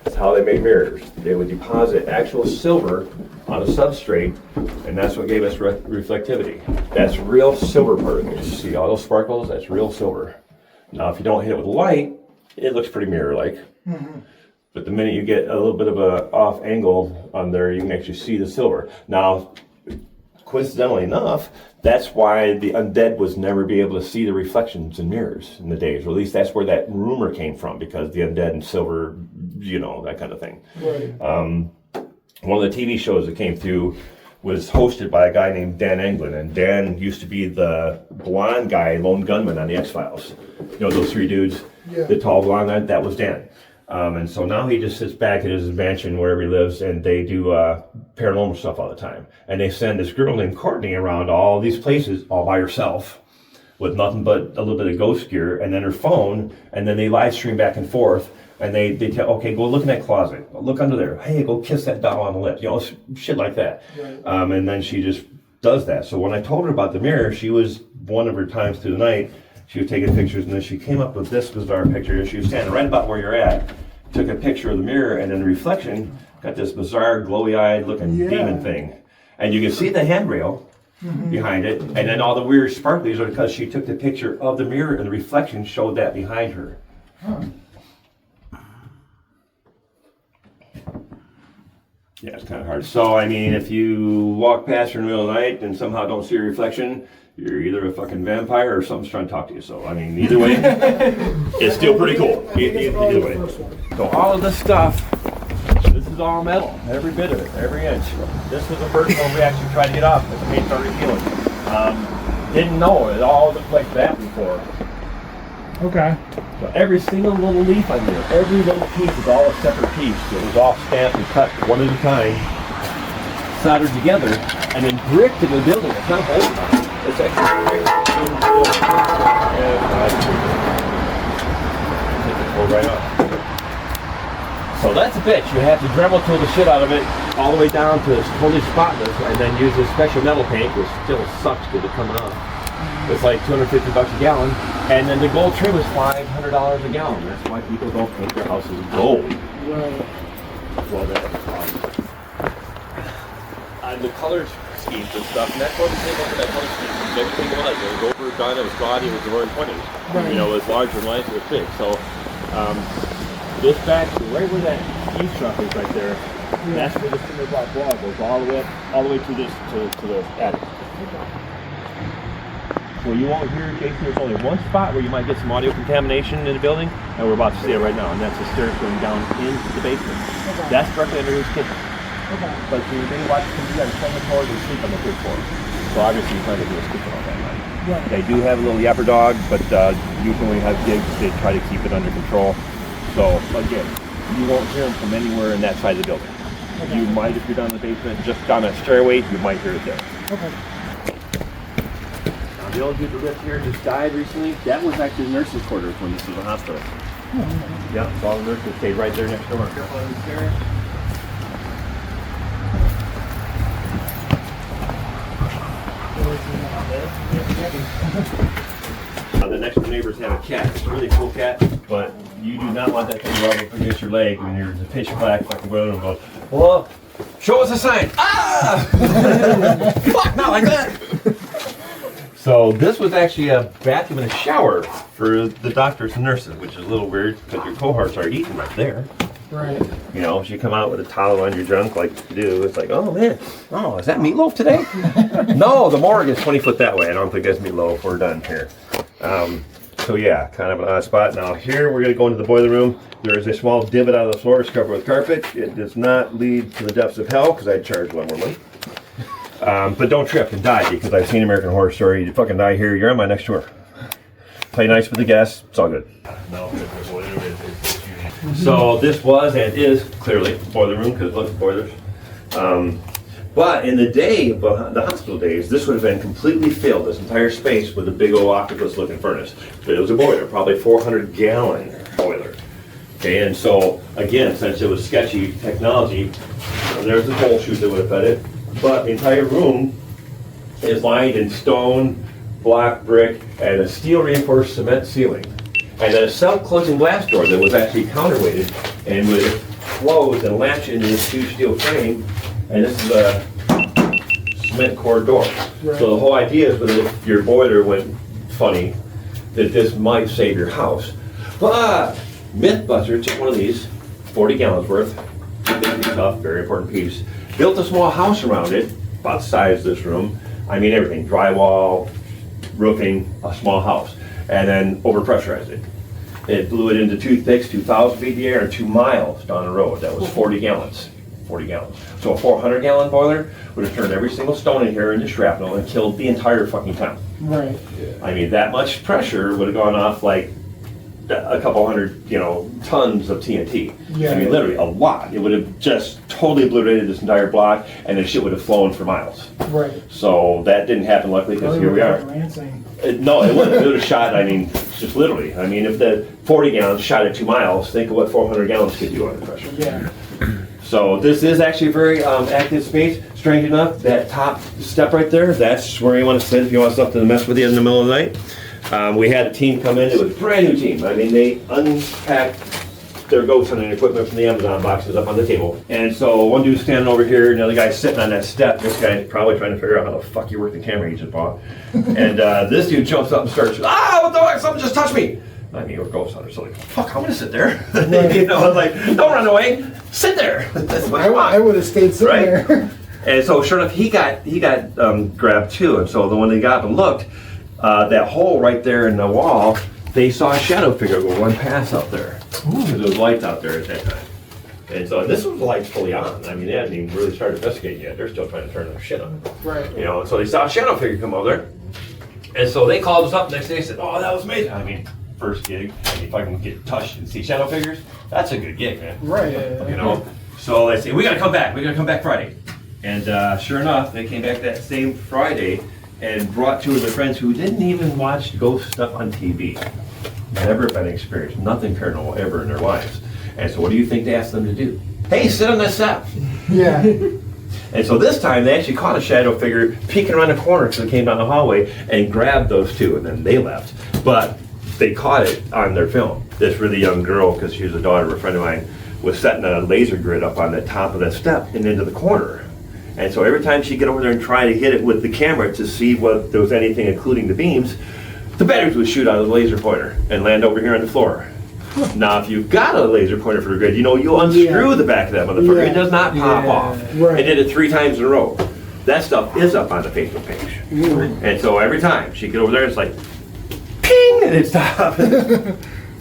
That's how they make mirrors. They would deposit actual silver on a substrate, and that's what gave us reflectivity. That's real silver particles. See all those sparkles? That's real silver. Now, if you don't hit it with light, it looks pretty mirror-like. Mm-hmm. But the minute you get a little bit of a off angle on there, you can actually see the silver. Now, coincidentally enough, that's why the undead was never be able to see the reflections in mirrors in the days. Or at least that's where that rumor came from, because the undead and silver, that kind of thing. Right. One of the TV shows that came through was hosted by a guy named Dan Englund, and Dan used to be the blonde guy, lone gunman on the X-Files. Those three dudes, the tall blonde guy, that was Dan. And so now he just sits back at his mansion wherever he lives, and they do paranormal stuff all the time. And they send this girl named Courtney around all these places all by herself with nothing but a little bit of ghost gear and then her phone, and then they live stream back and forth. And they tell, okay, go look in that closet. Look under there. Hey, go kiss that doll on the lips. Shit like that. Right. And then she just does that. So when I told her about the mirror, she was one of her times through the night. She was taking pictures, and then she came up with this bizarre picture. She was standing right about where you're at, took a picture of the mirror, and then the reflection got this bizarre, glowy-eyed looking demon thing. And you can see the handrail behind it, and then all the weird sparklies are because she took the picture of the mirror, and the reflection showed that behind her. Huh. Yeah, it's kind of hard. So, I mean, if you walk past her in the middle of the night and somehow don't see a reflection, you're either a fucking vampire or something's trying to talk to you. So, I mean, either way, it's still pretty cool. Either way. So, all of this stuff, this is all metal. Every bit of it, every inch. This was the first one we actually tried to get off, but the paint started peeling. Didn't know it all looked like that before. Okay. So every single little leaf on here, every little piece is all a separate piece. It was all stamped and cut one at a time, soldered together, and then bricked into the building. It's not bolted on it. It's actually take it pull right off. So that's a bitch. You have to Dremel tool the shit out of it all the way down to it's totally spotless, and then use this special metal paint, which still sucks because it's coming off. It's like $250 a gallon, and then the gold trim is $500 a gallon. That's why people don't paint their houses gold. Right. Well, the color schemes and stuff, and that's what the thing about that color scheme. Everything was. It was overdone, it was gaudy, it was the roaring 20s. Right. You know, it was large and light, it was big. So, this back, right where that eavesdrop is right there, that's where the cinder block wall goes all the way up, all the way to this, to the attic. So you won't hear, Jason, there's only one spot where you might get some audio contamination in the building, and we're about to see it right now, and that's the stairs going down into the basement. Okay. That's directly under his kitchen. Okay. But when they watch TV on the second floor, they sleep on the third floor. So obviously you can't do a sleeping all that night. Right. They do have a little yapper dog, but usually when we have gigs, they try to keep it under control. So again, you won't hear them from anywhere in that side of the building. Okay. You might, if you're down in the basement, just down that stairway, you might hear it there. Okay. Now the old dude that lived here just died recently. That was actually the nurses' quarters when this was a hospital. Yeah, so all the nurses stayed right there next door. Careful on the stairs. The next door neighbors have a cat. It's a really cool cat, but you do not want that thing rubbing up against your leg when you're the pitch black fucking going and goes, well, show us a sign. Ah! Fuck, not like that. So this was actually a bathroom and a shower for the doctors and nurses, which is a little weird because your cohorts are eating right there. Right. You know, if you come out with a towel on your junk like you do, it's like, oh man, oh, is that meatloaf today? No, the morgue is 20 foot that way. I don't think that's meatloaf. We're done here. So yeah, kind of an odd spot. Now here, we're gonna go into the boiler room. There is a small divot out of the floor. It's covered with carpet. It does not lead to the depths of hell because I'd charge a lot more money. But don't trip and die because I've seen American Horror Story. You fucking die here, you're on my next tour. Play nice with the guests, it's all good. No, so this was and is clearly boiler room because look, boilers. But in the day, the hospital days, this would have been completely filled, this entire space, with a big old octopus-looking furnace. But it was a boiler, probably 400-gallon boiler. Okay, and so again, since it was sketchy technology, there's the pole chute that would have fed it. But the entire room is lined in stone, block, brick, and a steel reinforced cement ceiling. And then a self-closing glass door that was actually counterweighted and would close and latch into this huge steel frame. And this is a cement core door. Right. So the whole idea is that if your boiler went funny, that this might save your house. But Mythbusters took one of these, 40 gallons worth, tough, very important piece, built a small house around it, about the size of this room. I mean everything, drywall, roofing, a small house, and then overpressurized it. It blew it into toothpicks, 2,000 feet in the air, and 2 miles down the road. That was 40 gallons. 40 gallons. So a 400-gallon boiler would have turned every single stone in here into shrapnel and killed the entire fucking town. Right. I mean, that much pressure would have gone off like a couple hundred, tons of TNT. Yeah. I mean, literally a lot. It would have just totally obliterated this entire block, and the shit would have flown for miles. Right. So that didn't happen, luckily, because here we are. No, it wouldn't. It would have shot, just literally. I mean, if the 40 gallons shot at 2 miles, think of what 400 gallons could do under pressure. Yeah. So this is actually a very active space. Strange enough, that top step right there, that's where you want to sit if you want something to mess with you in the middle of the night. We had a team come in. It was a brand new team. I mean, they unpacked their ghost hunting equipment from the Amazon boxes up on the table. And so one dude's standing over here, and the other guy's sitting on that step. This guy's probably trying to figure out how the fuck you work the camera he just bought. And this dude jumps up and starts, what the fuck, something just touched me. I mean, we're ghost hunters, so like, fuck, I'm gonna sit there. Right. I was like, don't run away, sit there. That's what I would have stayed sitting right? there. And so sure enough, he got grabbed too. And so when they got up and looked, that hole right there in the wall, they saw a shadow figure go run past out there. Because there was lights out there at that time. And so this was the lights fully on. I mean, they hadn't even really started investigating yet. They're still trying to turn their shit on. Right. And so they saw a shadow figure come over there. And so they called us up the next day and said, oh, that was amazing. I mean, first gig, if I can get touched and see shadow figures, that's a good gig, man. Right. So they say, we gotta come back Friday. And sure enough, they came back that same Friday, and brought two of their friends who didn't even watch ghost stuff on TV. Never been experienced, nothing paranormal ever in their lives. And so what do you think they asked them to do? Hey, sit on this step. Yeah. And so this time they actually caught a shadow figure peeking around the corner because it came down the hallway and grabbed those two, and then they left. But they caught it on their film. This really young girl, because she was a daughter of a friend of mine, was setting a laser grid up on the top of that step and into the corner. And so every time she'd get over there and try to hit it with the camera to see what there was anything, including the beams, the batteries would shoot out of the laser pointer and land over here on the floor. Now, if you've got a laser pointer for a grid, you unscrew the back of that motherfucker. It does not pop off. Right. I did it 3 times in a row. That stuff is up on the Facebook page. And so every time she'd get over there, it's like, ping, and it stopped.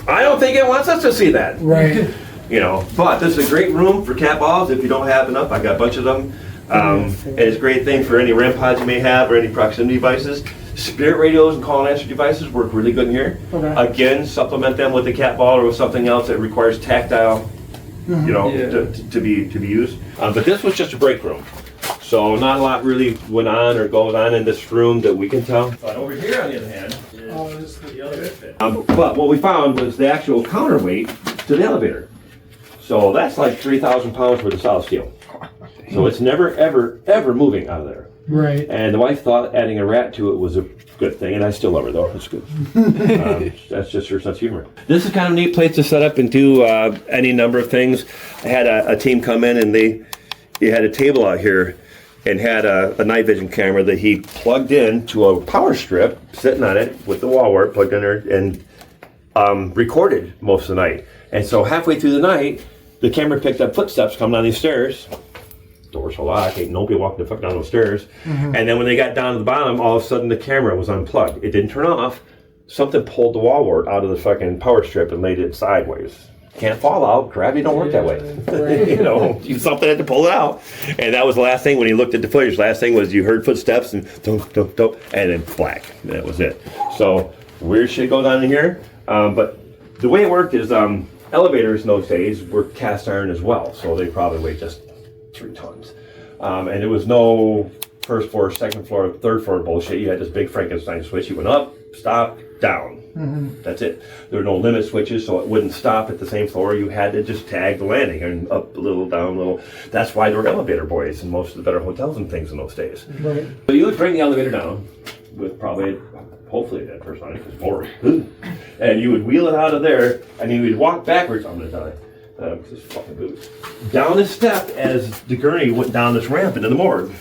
I don't think it wants us to see that. Right. But this is a great room for cat balls if you don't have enough. I got a bunch of them. And it's a great thing for any REM pods you may have or any proximity devices. Spirit radios and call and answer devices work really good in here. Okay. Again, supplement them with a cat ball or with something else that requires tactile, to be used. But this was just a break room. So not a lot really went on or goes on in this room that we can tell. But over here, on the other hand, is the elevator. But what we found was the actual counterweight to the elevator. So that's like 3,000 pounds worth of solid steel. So it's never, ever, ever moving out of there. Right. And the wife thought adding a rat to it was a good thing, and I still love her though. It's good. That's just her sense of humor. This is kind of a neat place to set up and do any number of things. I had a team come in, and they had a table out here and had a night vision camera that he plugged in to a power strip sitting on it with the wall wart plugged in there, and recorded most of the night. And so halfway through the night, the camera picked up footsteps coming down these stairs. Doors were locked, ain't nobody walking the fuck down those stairs. And then when they got down to the bottom, all of a sudden the camera was unplugged. It didn't turn off. Something pulled the wall wart out of the fucking power strip and laid it sideways. Can't fall out. Gravity don't work that way. Something had to pull it out. And that was the last thing when he looked at the footage. Last thing was you heard footsteps and dunk, dunk, dunk, and then black. And that was it. So weird shit goes on in here. But the way it worked is elevators in those days were cast iron as well. So they probably weighed just 3 tons. And there was no first floor, second floor, third floor bullshit. You had this big Frankenstein switch. You went up, stop, down. That's it. There were no limit switches, so it wouldn't stop at the same floor. You had to just tag the landing and up a little, down a little. That's why there were elevator boys in most of the better hotels and things in those days. Right. So you would bring the elevator down with probably, hopefully, a dead person on it, because boring. And you would wheel it out of there, and you would walk backwards. I'm going to die. Because it's fucking boots. Down this step as the gurney went down this ramp into the morgue.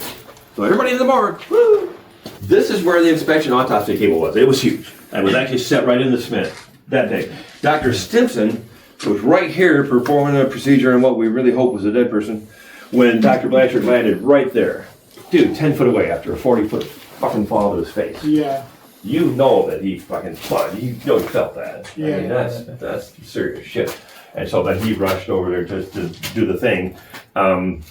So everybody in the morgue, woo! This is where the inspection autopsy table was. It was huge. It was actually set right in the cement. That big. Dr. Stimson was right here performing a procedure on what we really hope was a dead person when Dr. Blanchard landed right there. Dude, 10 foot away after a 40-foot fucking fall to his face. Yeah. You know that he fucking fought. You know he felt that. Yeah. I mean, that's serious shit. And so then he rushed over there just to do the thing. But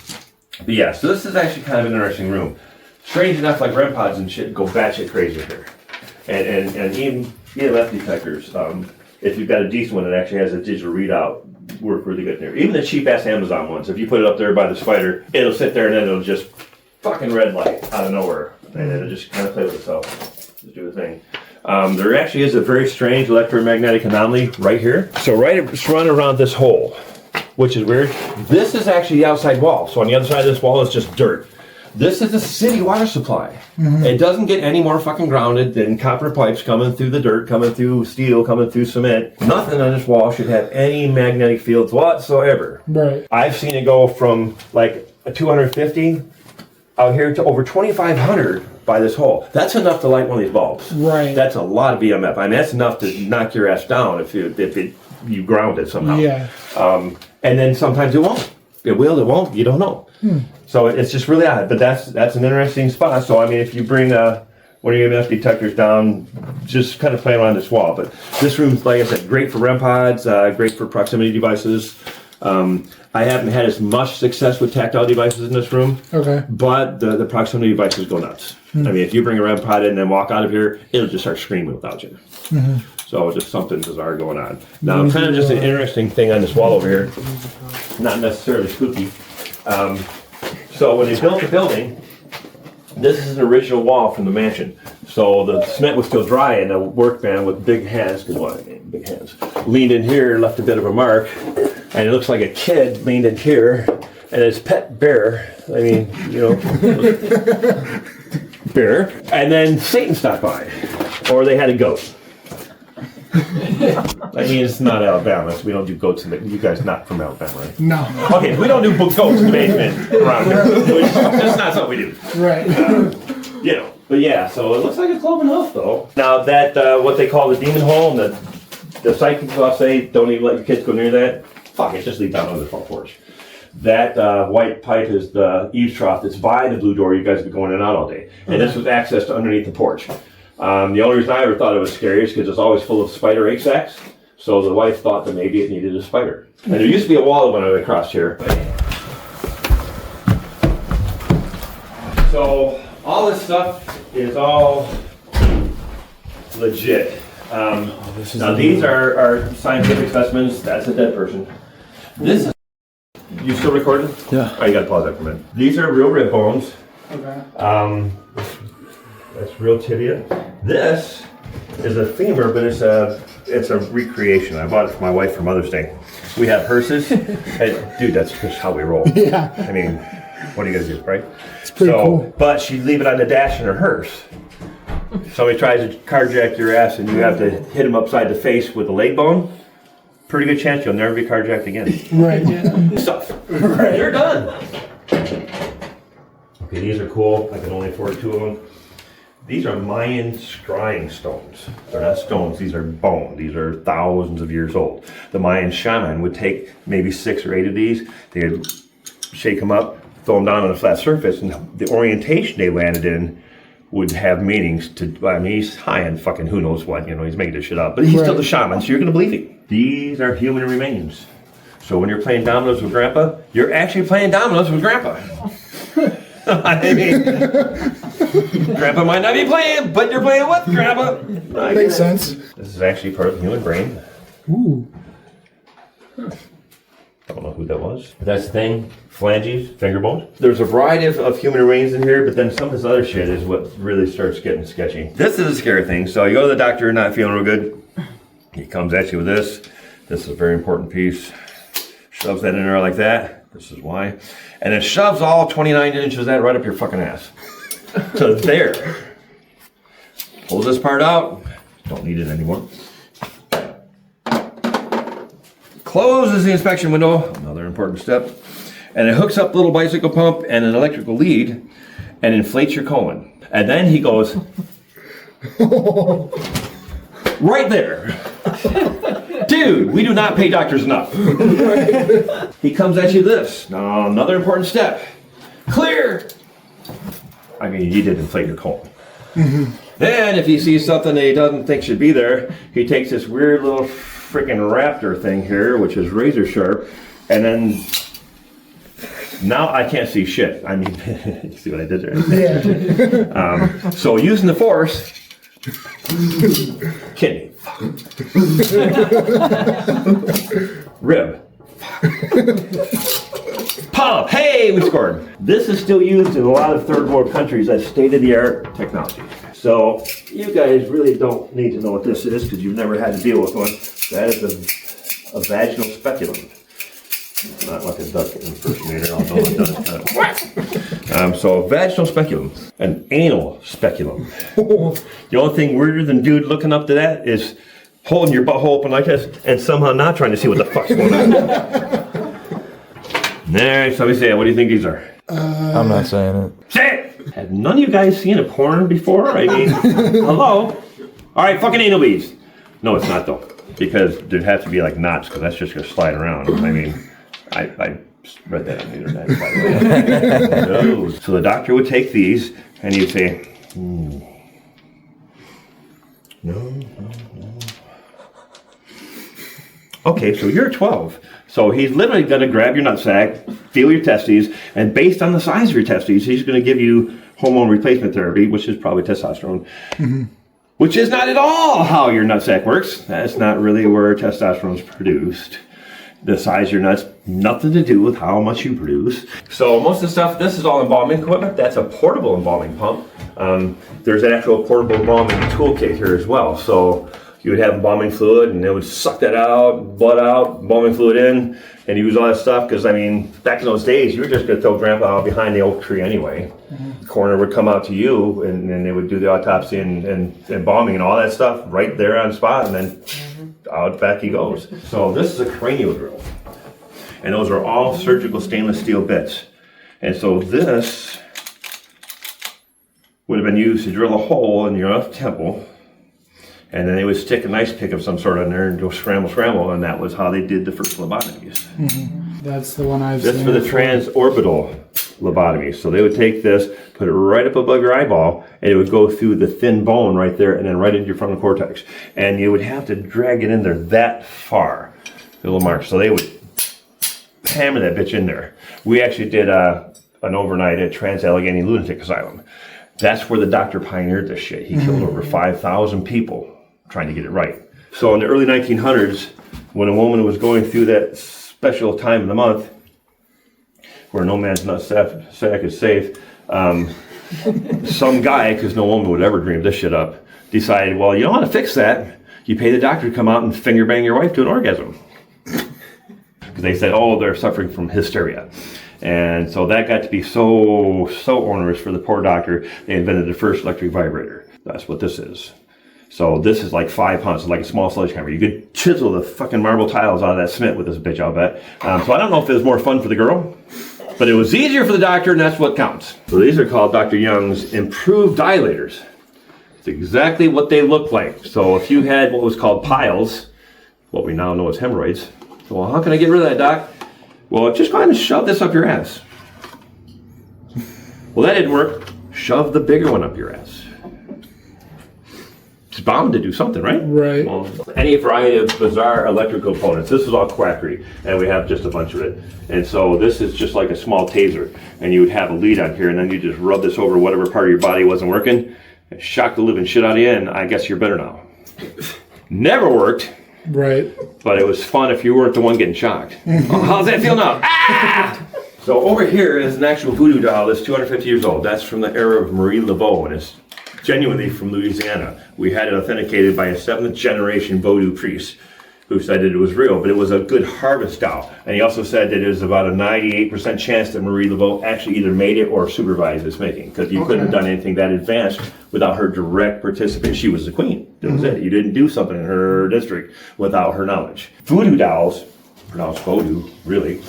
yeah, so this is actually kind of an interesting room. Strange enough, like REM pods and shit go batshit crazy here. And even EMF detectors, if you've got a decent one that actually has a digital readout, work really good there. Even the cheap ass Amazon ones, if you put it up there by the spider, it'll sit there and then it'll just fucking red light out of nowhere. And it'll just kind of play with itself. Just do the thing. There actually is a very strange electromagnetic anomaly right here. So it's running around this hole, which is weird. This is actually the outside wall. So on the other side of this wall is just dirt. This is the city water supply. It doesn't get any more fucking grounded than copper pipes coming through the dirt, coming through steel, coming through cement. Nothing on this wall should have any magnetic fields whatsoever. Right. I've seen it go from like a 250 out here to over 2,500 by this hole. That's enough to light one of these bulbs. Right. That's a lot of EMF. I mean, that's enough to knock your ass down if you ground it somehow. Yeah. And then sometimes it won't. It will, it won't, you don't know. So it's just really odd, but that's an interesting spot. So I mean, if you bring one of your EMF detectors down, just kind of play around this wall. But this room's, like I said, great for REM pods, great for proximity devices. I haven't had as much success with tactile devices in this room. Okay. But the proximity devices go nuts. I mean, if you bring a REM pod in and then walk out of here, it'll just start screaming without you. So just something bizarre going on. Now, kind of just an interesting thing on this wall over here. Not necessarily spooky. So when they built the building, This is an original wall from the mansion. So the cement was still dry, and a workman with big hands, big hands, leaned in here, left a bit of a mark, and it looks like a kid leaned in here, and his pet bear, I mean, you know, bear, and then Satan stopped by, or they had a goat. I mean, it's not Alabama, so we don't do goats in the, you guys not from Alabama, right? No. Okay, we don't do goats in the basement around here. That's not something we do. Right. You know, but yeah, so it looks like it's close enough, though. Now that, what they call the demon hole, and the psychics will say, don't even let your kids go near that. Fuck it, just leave down on the front porch. That white pipe is the eaves trough that's by the blue door. You guys have been going in and out all day. And this was access to underneath the porch. The only reason I ever thought it was scary is because it's always full of spider egg sacs. So the wife thought that maybe it needed a spider. And there used to be a wall that went across here. So all this stuff is all legit. Now these are scientific specimens. That's a dead person. This is... You still recording? Yeah. Oh, you gotta pause that for a minute. These are real rib bones. Okay. That's real tibia. This is a femur, but it's a recreation. I bought it for my wife for Mother's Day. We have hearses. And, dude, that's just how we roll. Yeah. I mean, what are you gonna do, right? It's pretty cool. But she'd leave it on the dash in her hearse. Somebody tries to carjack your ass, and you have to hit him upside the face with a leg bone. Pretty good chance you'll never be carjacked again. Right. Yeah. Stuff. Right. You're done. Okay, these are cool. I can only afford 2 of them. These are Mayan scrying stones. They're not stones, these are bone. These are thousands of years old. The Mayan shaman would take maybe 6 or 8 of these. They'd shake them up, throw them down on a flat surface, and the orientation they landed in would have meanings to, I mean, he's high on fucking who knows what, you know, he's making this shit up. But he's still the shaman, so you're gonna believe him. These are human remains. So when you're playing dominoes with Grandpa, you're actually playing dominoes with Grandpa. I mean, Grandpa might not be playing, but you're playing with Grandpa. Makes sense. This is actually part of the human brain. Ooh. Don't know who that was. That's the thing. Phalanges, finger bones. There's a variety of human remains in here, but then some of this other shit is what really starts getting sketchy. This is a scary thing. So you go to the doctor, not feeling real good. He comes at you with this. This is a very important piece. Shoves that in there like that. This is why. And it shoves all 29 inches of that right up your fucking ass. So there. Pulls this part out. Don't need it anymore. Closes the inspection window. Another important step. And it hooks up the little bicycle pump and an electrical lead and inflates your colon. And then he goes... right there. Dude, we do not pay doctors enough. He comes at you this. Now, another important step. Clear. I mean, he did inflate your colon. Then, if he sees something that he doesn't think should be there, he takes this weird little freaking raptor thing here, which is razor sharp, and then now I can't see shit. I mean, you see what I did there? Yeah. So using the force, kidney, rib, polyp. Hey, we scored. This is still used in a lot of third world countries as state-of-the-art technology. So you guys really don't need to know what this is because you've never had to deal with one. That is a vaginal speculum. It's not like a duck impersonator, although it does kind of. So vaginal speculum, an anal speculum. The only thing weirder than dude looking up to that is holding your butthole open like this and somehow not trying to see what the fuck's going on. Next, somebody say it. What do you think these are? I'm not saying it. Say it! Have none of you guys seen a porn before? I mean, hello? All right, fucking anal beads. No, it's not though, because there'd have to be like knots, because that's just gonna slide around. I mean, I read that on the internet, by the way. No. So the doctor would take these, and he'd say, no. Okay, so you're 12. So he's literally going to grab your nutsack, feel your testes, and based on the size of your testes, he's going to give you hormone replacement therapy, which is probably testosterone, which is not at all how your nutsack works. That's not really where testosterone is produced. The size of your nuts Nothing to do with how much you produce. So most of the stuff, this is all embalming equipment. That's a portable embalming pump. There's an actual portable embalming toolkit here as well. So you would have embalming fluid and it would suck that out, blood out, embalming fluid in, and use all that stuff. Because I mean, back in those days, you were just gonna throw grandpa out behind the oak tree anyway. The coroner would come out to you and then they would do the autopsy and embalming and all that stuff right there on spot, and then out back he goes. So this is a cranial drill. And those are all surgical stainless steel bits. And so this would have been used to drill a hole in your left temple. And then they would stick an ice pick of some sort in there and go scramble. And that was how they did the first lobotomies. That's the one I've seen. That's for the transorbital lobotomy. So they would take this, put it right up above your eyeball, and it would go through the thin bone right there and then right into your frontal cortex. And you would have to drag it in there that far, the little mark. So they would hammer that bitch in there. We actually did an overnight at Trans-Allegheny Lunatic Asylum. That's where the doctor pioneered this shit. He killed over 5,000 people trying to get it right. So in the early 1900s, when a woman was going through that special time of the month where no man's nut sack is safe, some guy, because no woman would ever dream this shit up, decided, well, you don't want to fix that. You pay the doctor to come out and finger bang your wife to an orgasm. Because they said, oh, they're suffering from hysteria. And so that got to be so onerous for the poor doctor, they invented the first electric vibrator. That's what this is. So this is like 5 pounds, it's like a small sledgehammer. You could chisel the fucking marble tiles out of that cement with this bitch, I'll bet. So I don't know if it was more fun for the girl, but it was easier for the doctor, and that's what counts. So these are called Dr. Young's improved dilators. It's exactly what they look like. So if you had what was called piles, what we now know as hemorrhoids, so, well, how can I get rid of that, doc? Well, just go ahead and shove this up your ass. Well, that didn't work. Shove the bigger one up your ass. It's bound to do something, right? Right. Well, any variety of bizarre electrical components. This is all quackery, and we have just a bunch of it. And so this is just like a small taser, and you would have a lead on here, and then you just rub this over whatever part of your body wasn't working, and shock the living shit out of you, and I guess you're better now. Never worked. Right. But it was fun if you weren't the one getting shocked. Oh, how's that feel now? Ah! So over here is an actual voodoo doll that's 250 years old. That's from the era of Marie Laveau, and it's genuinely from Louisiana. We had it authenticated by a 7th generation voodoo priest who said that it was real, but it was a good harvest doll. And he also said that there's about a 98% chance that Marie Laveau actually either made it or supervised its making, because you couldn't have done anything that advanced without her direct participation. She was the queen. That was it. You didn't do something in her district without her knowledge. Voodoo dolls, pronounced voodoo, really,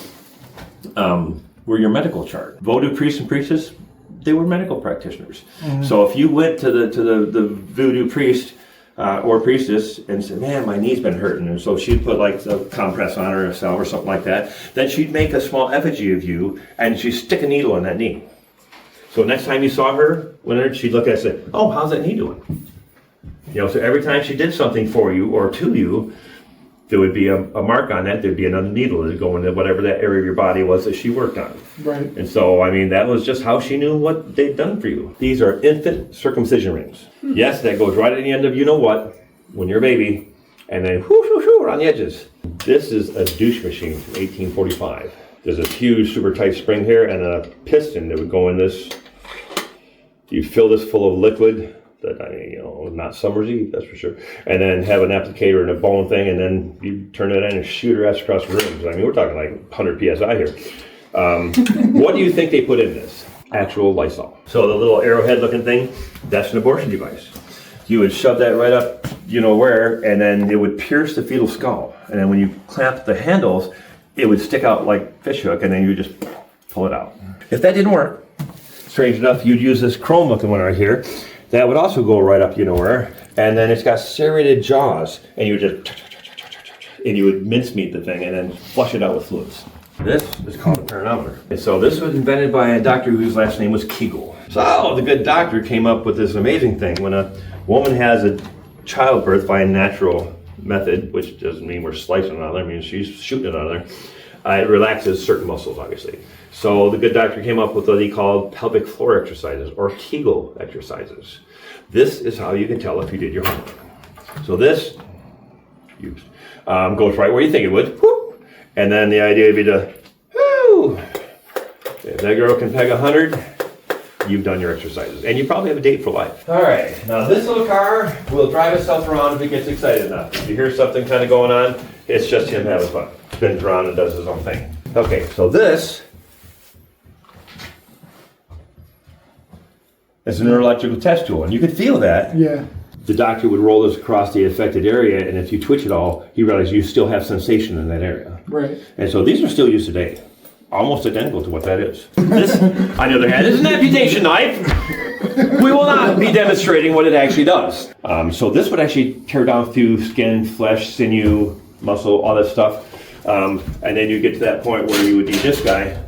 were your medical chart. Voodoo priests and priestesses, they were medical practitioners. So if you went to the voodoo priest or priestess and said, man, my knee's been hurting, and so she'd put like a compress on her, a salve or something like that, then she'd make a small effigy of you and she'd stick a needle in that knee. So next time you saw her, she'd look at it and say, oh, how's that knee doing? You know, so every time she did something for you or to you, there would be a mark on that. There'd be another needle that would go into whatever that area of your body was that she worked on. Right. And so, I mean, that was just how she knew what they'd done for you. These are infant circumcision rings. Yes, that goes right at the end of you know what, when you're a baby, and then whoo, around the edges. This is a douche machine from 1845. There's a huge super tight spring here and a piston that would go in this. You fill this full of liquid. Not summer's eve, that's for sure. And then have an applicator and a bone thing, and then you turn it in and shoot her ass across the room. I mean, we're talking like 100 PSI here. What do you think they put in this? Actual Lysol. So the little arrowhead looking thing, that's an abortion device. You would shove that right up, you know where, and then it would pierce the fetal skull. And then when you clamp the handles, it would stick out like fish hook, and then you just pull it out. If that didn't work, strange enough, you'd use this chrome looking one right here. That would also go right up, you know where, and then it's got serrated jaws, and you would just, and you would mincemeat the thing and then flush it out with fluids. This is called a paranometer. And so this was invented by a doctor whose last name was Kegel. So the good doctor came up with this amazing thing. When a woman has a childbirth by a natural method, which doesn't mean we're slicing it out of there, it means she's shooting it out of there, it relaxes certain muscles, obviously. So the good doctor came up with what he called pelvic floor exercises, or Kegel exercises. This is how you can tell if you did your homework. So this goes right where you think it would, whoop, And then the idea would be to, whoo, if that girl can peg 100, you've done your exercises. And you probably have a date for life. All right, now this little car will drive itself around if it gets excited enough. If you hear something kind of going on, it's just him having fun. Spins around and does his own thing. Okay, so this is a neurological test tool, and you can feel that. Yeah. The doctor would roll this across the affected area, and if you twitch it all, he realizes you still have sensation in that area. Right. And so these are still used today, almost identical to what that is. This, on the other hand, is an amputation knife. We will not be demonstrating what it actually does. So this would actually tear down through skin, flesh, sinew, muscle, all that stuff. And then you get to that point where you would need this guy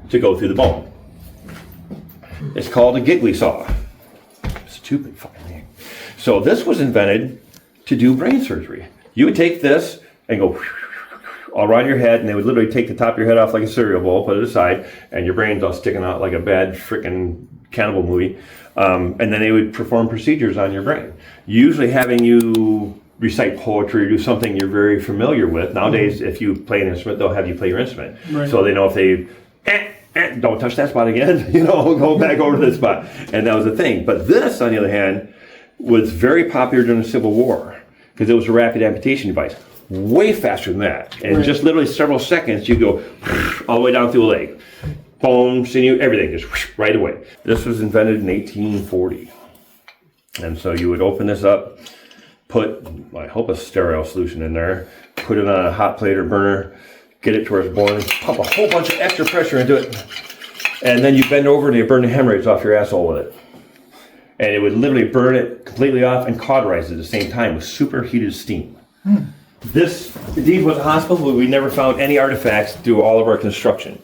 to go through the bone. It's called a giggly saw. Stupid fucking name. So this was invented to do brain surgery. You would take this and go all around your head, and they would literally take the top of your head off like a cereal bowl, put it aside, and your brain's all sticking out like a bad freaking cannibal movie. And then they would perform procedures on your brain, usually having you recite poetry or do something you're very familiar with. Nowadays, if you play an instrument, they'll have you play your instrument. Right. So they know if they, don't touch that spot again, go back over to this spot. And that was the thing. But this, on the other hand, was very popular during the Civil War because it was a rapid amputation device. Way faster than that. And just literally several seconds, you go all the way down through a leg. Bone, sinew, everything, just right away. This was invented in 1840. And so you would open this up, put, I hope, a sterile solution in there, put it on a hot plate or burner, get it towards boiling, pump a whole bunch of extra pressure into it, and then you bend over and you burn the hemorrhoids off your asshole with it. And it would literally burn it completely off and cauterize it at the same time with superheated steam. This indeed was a hospital, but we never found any artifacts through all of our construction.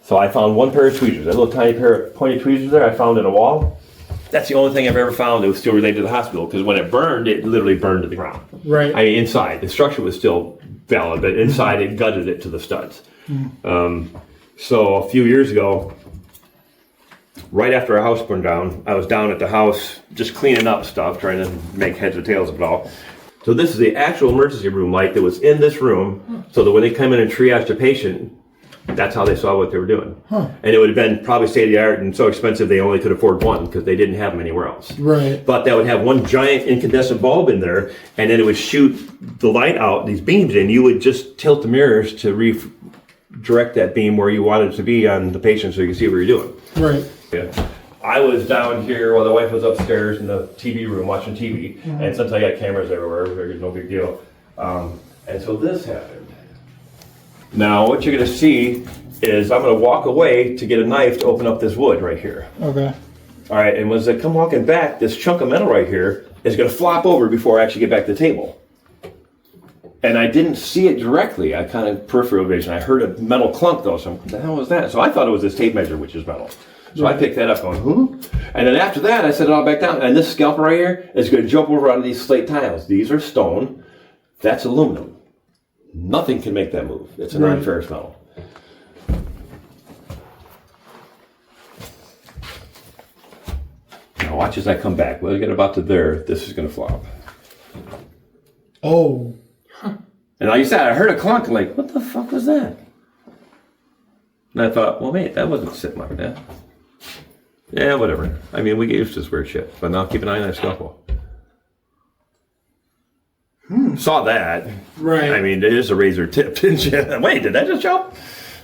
So I found one pair of tweezers, that little tiny pair of pointed tweezers there I found in a wall. That's the only thing I've ever found that was still related to the hospital, because when it burned, it literally burned to the ground. Right. I mean, inside, the structure was still valid, but inside it gutted it to the studs. So a few years ago, right after our house burned down, I was down at the house just cleaning up stuff, trying to make heads or tails of it all. So this is the actual emergency room light that was in this room, so that when they come in and triage a patient, that's how they saw what they were doing. And it would have been probably state-of-the-art and so expensive they only could afford one because they didn't have them anywhere else. Right. But that would have one giant incandescent bulb in there, and then it would shoot the light out, these beams, and you would just tilt the mirrors to redirect that beam where you wanted it to be on the patient so you can see what you're doing. Right. Yeah. I was down here while the wife was upstairs in the TV room watching TV, and since I got cameras everywhere, there's no big deal. And so this happened. Now what you're going to see is I'm going to walk away to get a knife to open up this wood right here. Okay. All right, and as I come walking back, this chunk of metal right here is going to flop over before I actually get back to the table. And I didn't see it directly. I kind of peripheral vision. I heard a metal clunk though, so what the hell was that? So I thought it was this tape measure, which is metal. So I picked that up going, And then after that, I set it all back down. And this scalpel right here is going to jump over onto these slate tiles. These are stone. That's aluminum. Nothing can make that move. It's a non-ferrous metal. Now watch as I come back. When I get about to there, this is going to flop. Oh. And like you said, I heard a clunk. I'm like, what the fuck was that? And I thought, well, wait, that wasn't sitting like that. Yeah, whatever. I mean, we get used to this weird shit. But now keep an eye on that scalpel. Saw that. Right. I mean, it is a razor tip, didn't you? Wait, did that just jump?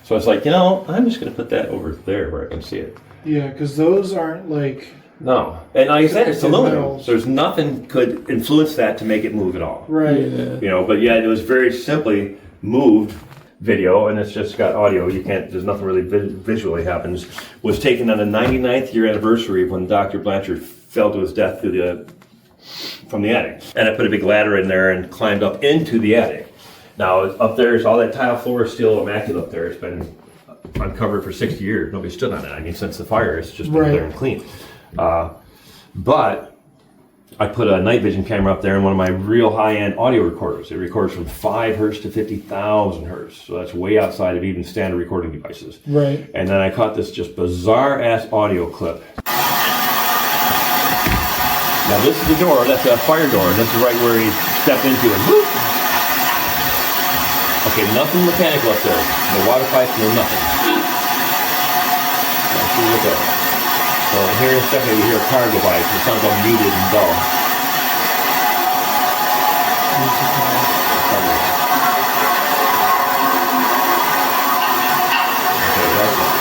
So it's like, I'm just going to put that over there where I can see it. Yeah, because those aren't like... No. And like I said, it's aluminum. Metals. So there's nothing could influence that to make it move at all. Right. But yeah, it was very simply moved video, and it's just got audio. You can't, there's nothing really visually happens. Was taken on the 99th year anniversary of when Dr. Blanchard fell to his death from the attic. And I put a big ladder in there and climbed up into the attic. Now, up there's all that tile floor is still immaculate up there. It's been uncovered for 60 years. Nobody stood on it. I mean, since the fire, it's just been clear and clean. But I put a night vision camera up there and one of my real high-end audio recorders. It records from 5 hertz to 50,000 hertz. So that's way outside of even standard recording devices. Right. And then I caught this just bizarre-ass audio clip. Now this is the door, that's a fire door. This is right where he stepped into it. Whoop! Okay, nothing mechanical up there. No water pipe, no nothing. Let's see what that. So here in a second you hear a car go by. It sounds all muted and dull. Okay, that's it.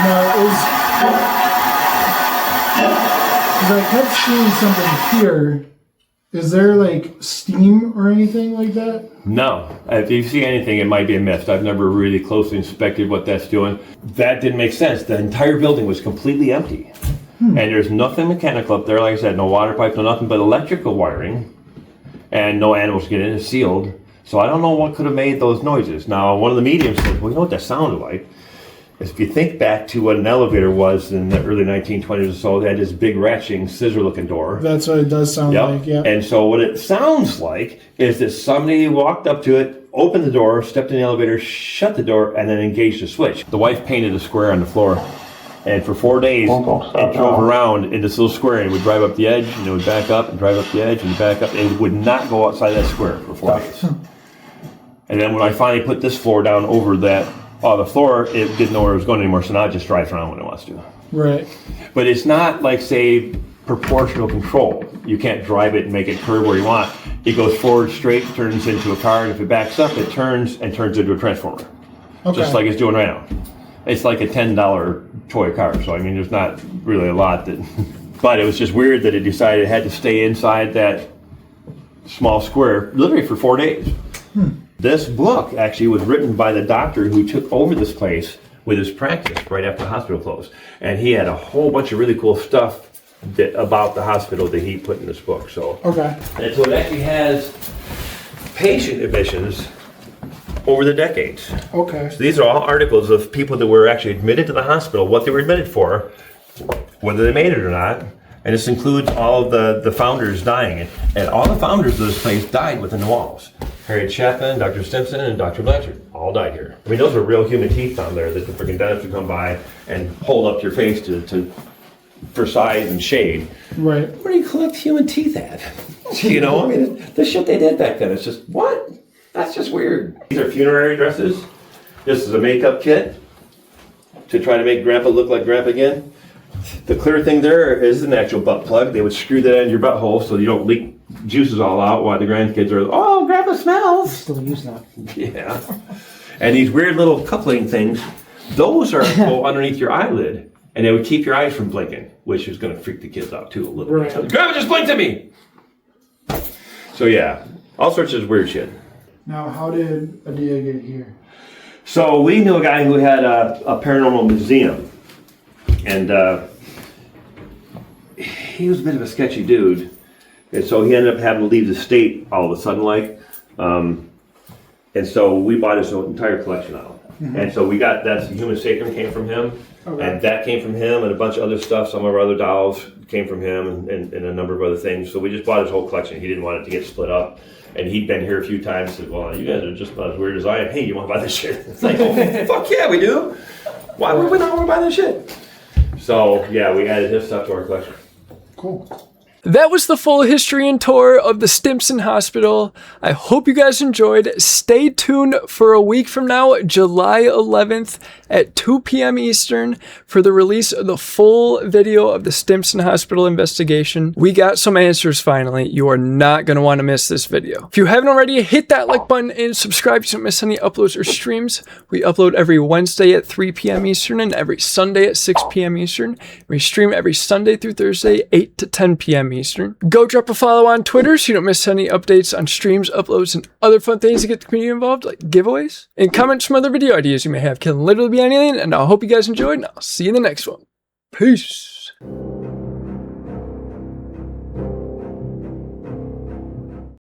Now, because I kept seeing something here. Is there like steam or anything like that? No. If you see anything, it might be a mist. I've never really closely inspected what that's doing. That didn't make sense. The entire building was completely empty. And there's nothing mechanical up there. Like I said, no water pipe, no nothing but electrical wiring. And no animals get in. It's sealed. So I don't know what could have made those noises. Now, one of the mediums said, well, you know what that sounded like? If you think back to what an elevator was in the early 1920s or so, they had this big ratcheting, scissor-looking door. That's what it does sound like, yeah. And so what it sounds like is that somebody walked up to it, opened the door, stepped in the elevator, shut the door, and then engaged the switch. The wife painted a square on the floor. And for 4 days, it drove around in this little square, and it would drive up the edge, and it would back up, and drive up the edge, and back up. It would not go outside that square for 4 days. And then when I finally put this floor down over that, the floor, it didn't know where it was going anymore, so now it just drives around when it wants to. Right. But it's not like, say, proportional control. You can't drive it and make it curve where you want. It goes forward straight, turns into a car, and if it backs up, it turns and turns into a transformer. Okay. Just like it's doing right now. It's like a $10 toy car, so I mean, there's not really a lot that... But it was just weird that it decided it had to stay inside that small square, literally for 4 days. This book actually was written by the doctor who took over this place with his practice right after the hospital closed. And he had a whole bunch of really cool stuff about the hospital that he put in this book. So, okay. And so it actually has patient admissions over the decades. Okay. So these are all articles of people that were actually admitted to the hospital, what they were admitted for, whether they made it or not. And this includes all of the founders dying. And all the founders of this place died within the walls. Harriet Chapman, Dr. Stimson, and Dr. Blanchard all died here. I mean, those are real human teeth down there that the freaking dentist would come by and hold up to your face for size and shade. Right. Where do you collect human teeth at? You know, I mean, the shit they did back then, it's just, what? That's just weird. These are funerary dresses. This is a makeup kit to try to make Grandpa look like Grandpa again. The clear thing there is an actual butt plug. They would screw that in your butthole so you don't leak juices all out while the grandkids are, oh, Grandpa smells. Still use that. Yeah. And these weird little coupling things, those are go underneath your eyelid, and they would keep your eyes from blinking, which is going to freak the kids out too a little bit. Grandpa just blinked at me. So yeah, all sorts of weird shit. Now, how did Adia get here? So we knew a guy who had a paranormal museum, and he was a bit of a sketchy dude, and so he ended up having to leave the state all of a sudden, and so we bought his entire collection out. And so we got, that's the human sacrum came from him, and that came from him, and a bunch of other stuff, some of our other dolls came from him, and a number of other things. So we just bought his whole collection. He didn't want it to get split up. And he'd been here a few times and said, well, you guys are just about as weird as I am. Hey, you want to buy this shit? It's like, oh, fuck yeah, we do. Why would we not want to buy this shit? So, yeah, we added his stuff to our collection. Cool. That was the full history and tour of the Stimson Hospital. I hope you guys enjoyed. Stay tuned for a week from now, July 11th at 2 p.m. Eastern for the release of the full video of the Stimson Hospital investigation. We got some answers finally. You are not going to want to miss this video. If you haven't already, hit that like button and subscribe so you don't miss any uploads or streams. We upload every Wednesday at 3 p.m. Eastern and every Sunday at 6 p.m. Eastern. We stream every Sunday through Thursday, 8 to 10 p.m. Eastern. Go drop a follow on Twitter so you don't miss any updates on streams, uploads, and other fun things to get the community involved, like giveaways. And comment some other video ideas you may have. Can literally be anything, and I hope you guys enjoyed, and I'll see you in the next one. Peace.